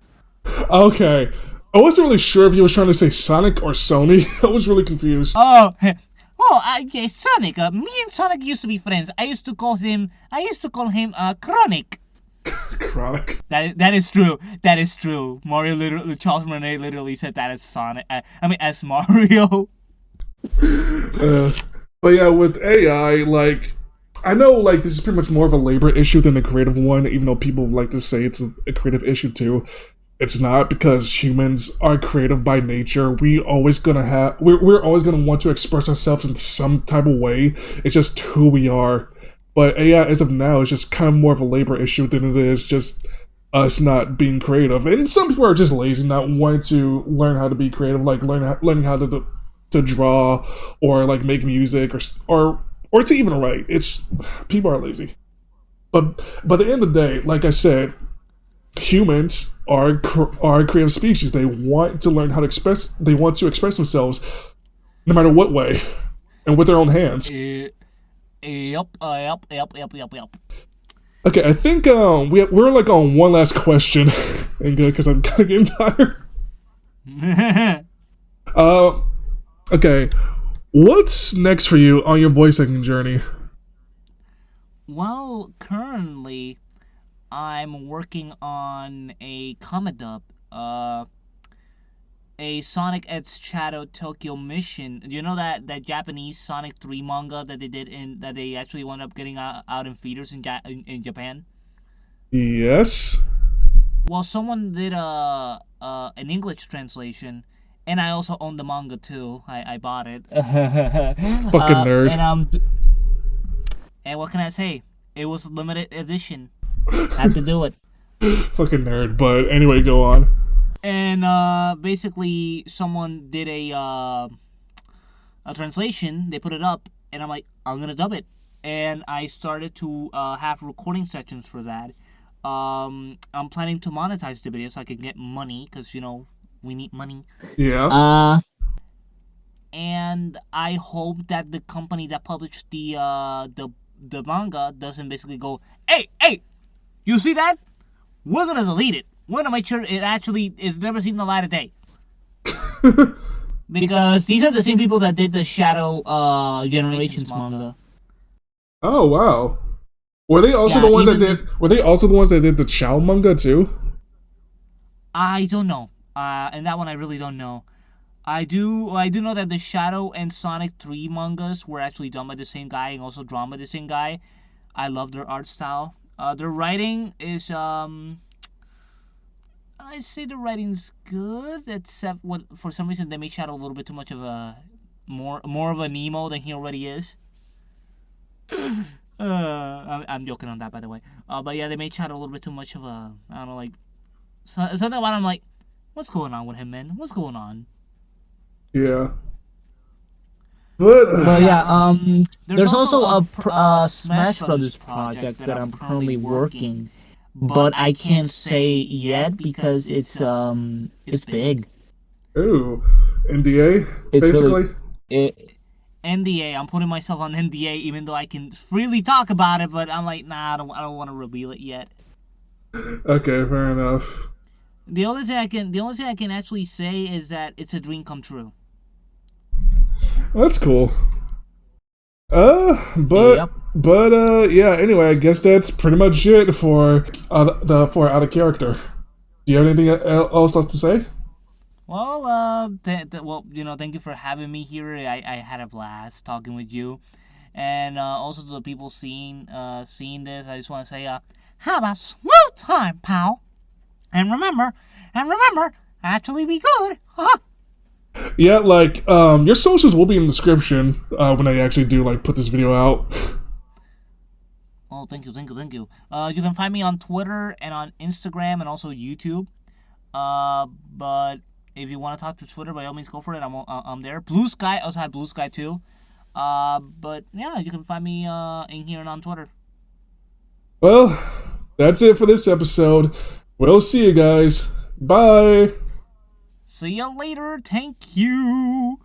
Okay. I wasn't really sure if he was trying to say Sonic or Sony. I was really confused. Oh, yeah, Sonic. Me and Sonic used to be friends. I used to call him Chronic. Chronic. That is true. That is true. Charles Martinet literally said that as Sonic. As Mario. But yeah, with AI, like, I know, like, this is pretty much more of a labor issue than a creative one, even though people like to say it's a creative issue too. It's not, because humans are creative by nature. We're always gonna want to express ourselves in some type of way. It's just who we are. But AI, as of now, is just kind of more of a labor issue than it is just us not being creative. And some people are just lazy, not wanting to learn how to be creative, like learning how to draw, or like make music, or to even write. It's people are lazy. But at the end of the day, like I said, humans are a creative species. They want to learn how to express. They want to express themselves, no matter what way, and with their own hands. Yep. Okay, I think we're like on one last question, and good because I'm kind of getting tired. Okay, what's next for you on your voice acting journey? Well, currently, I'm working on a comic dub, a Sonic X Shadow Tokyo Mission. You know that Japanese Sonic 3 manga that they actually wound up getting out in theaters in Japan? Yes. Well, someone did an English translation, and I also own the manga too. I bought it. Fucking nerd. And what can I say? It was limited edition. Had to do it. Fucking nerd. But anyway, go on. And basically, someone did a translation. They put it up, and I'm like, I'm gonna dub it. And I started to have recording sessions for that. I'm planning to monetize the video so I can get money, because we need money. Yeah. And I hope that the company that published the manga doesn't basically go, hey, you see that? We're gonna delete it. We're gonna make sure it actually is never seen the light of day. Because these are the same people that did the Shadow Generations manga. Oh wow. Were they also the ones that did? Were they also the ones that did the Chow manga too? I don't know. And that one I really don't know. I do know that the Shadow and Sonic 3 mangas were actually done by the same guy and also drawn by the same guy. I love their art style. Their writing is I say the writing's good, except for some reason they made Shadow a little bit too much of a more of an emo than he already is. I'm joking on that, by the way. But yeah, they made Shadow a little bit too much of a, I don't know, like something about him. Like, what's going on with him, man? What's going on? Yeah. But yeah, there's also a Smash Brothers project that I'm currently working, but I can't say yet because it's big. Ooh, NDA, basically. NDA. I'm putting myself on NDA, even though I can freely talk about it. But I'm like, nah, I don't want to reveal it yet. Okay, fair enough. The only thing I can actually say is that it's a dream come true. That's cool. Yeah. Anyway, I guess that's pretty much it for Out of Character. Do you have anything else left to say? Well, thank you for having me here. I had a blast talking with you, and also to the people seeing this, I just want to say, have a smooth time, pal. And remember, actually be good. Yeah, like your socials will be in the description when I actually do like put this video out. Oh, thank you. You can find me on Twitter and on Instagram and also YouTube. But if you want to talk to Twitter, by all means, go for it. I'm there. Blue Sky, I also have Blue Sky too. But yeah, you can find me in here and on Twitter. Well, that's it for this episode. We'll see you guys. Bye. See you later. Thank you.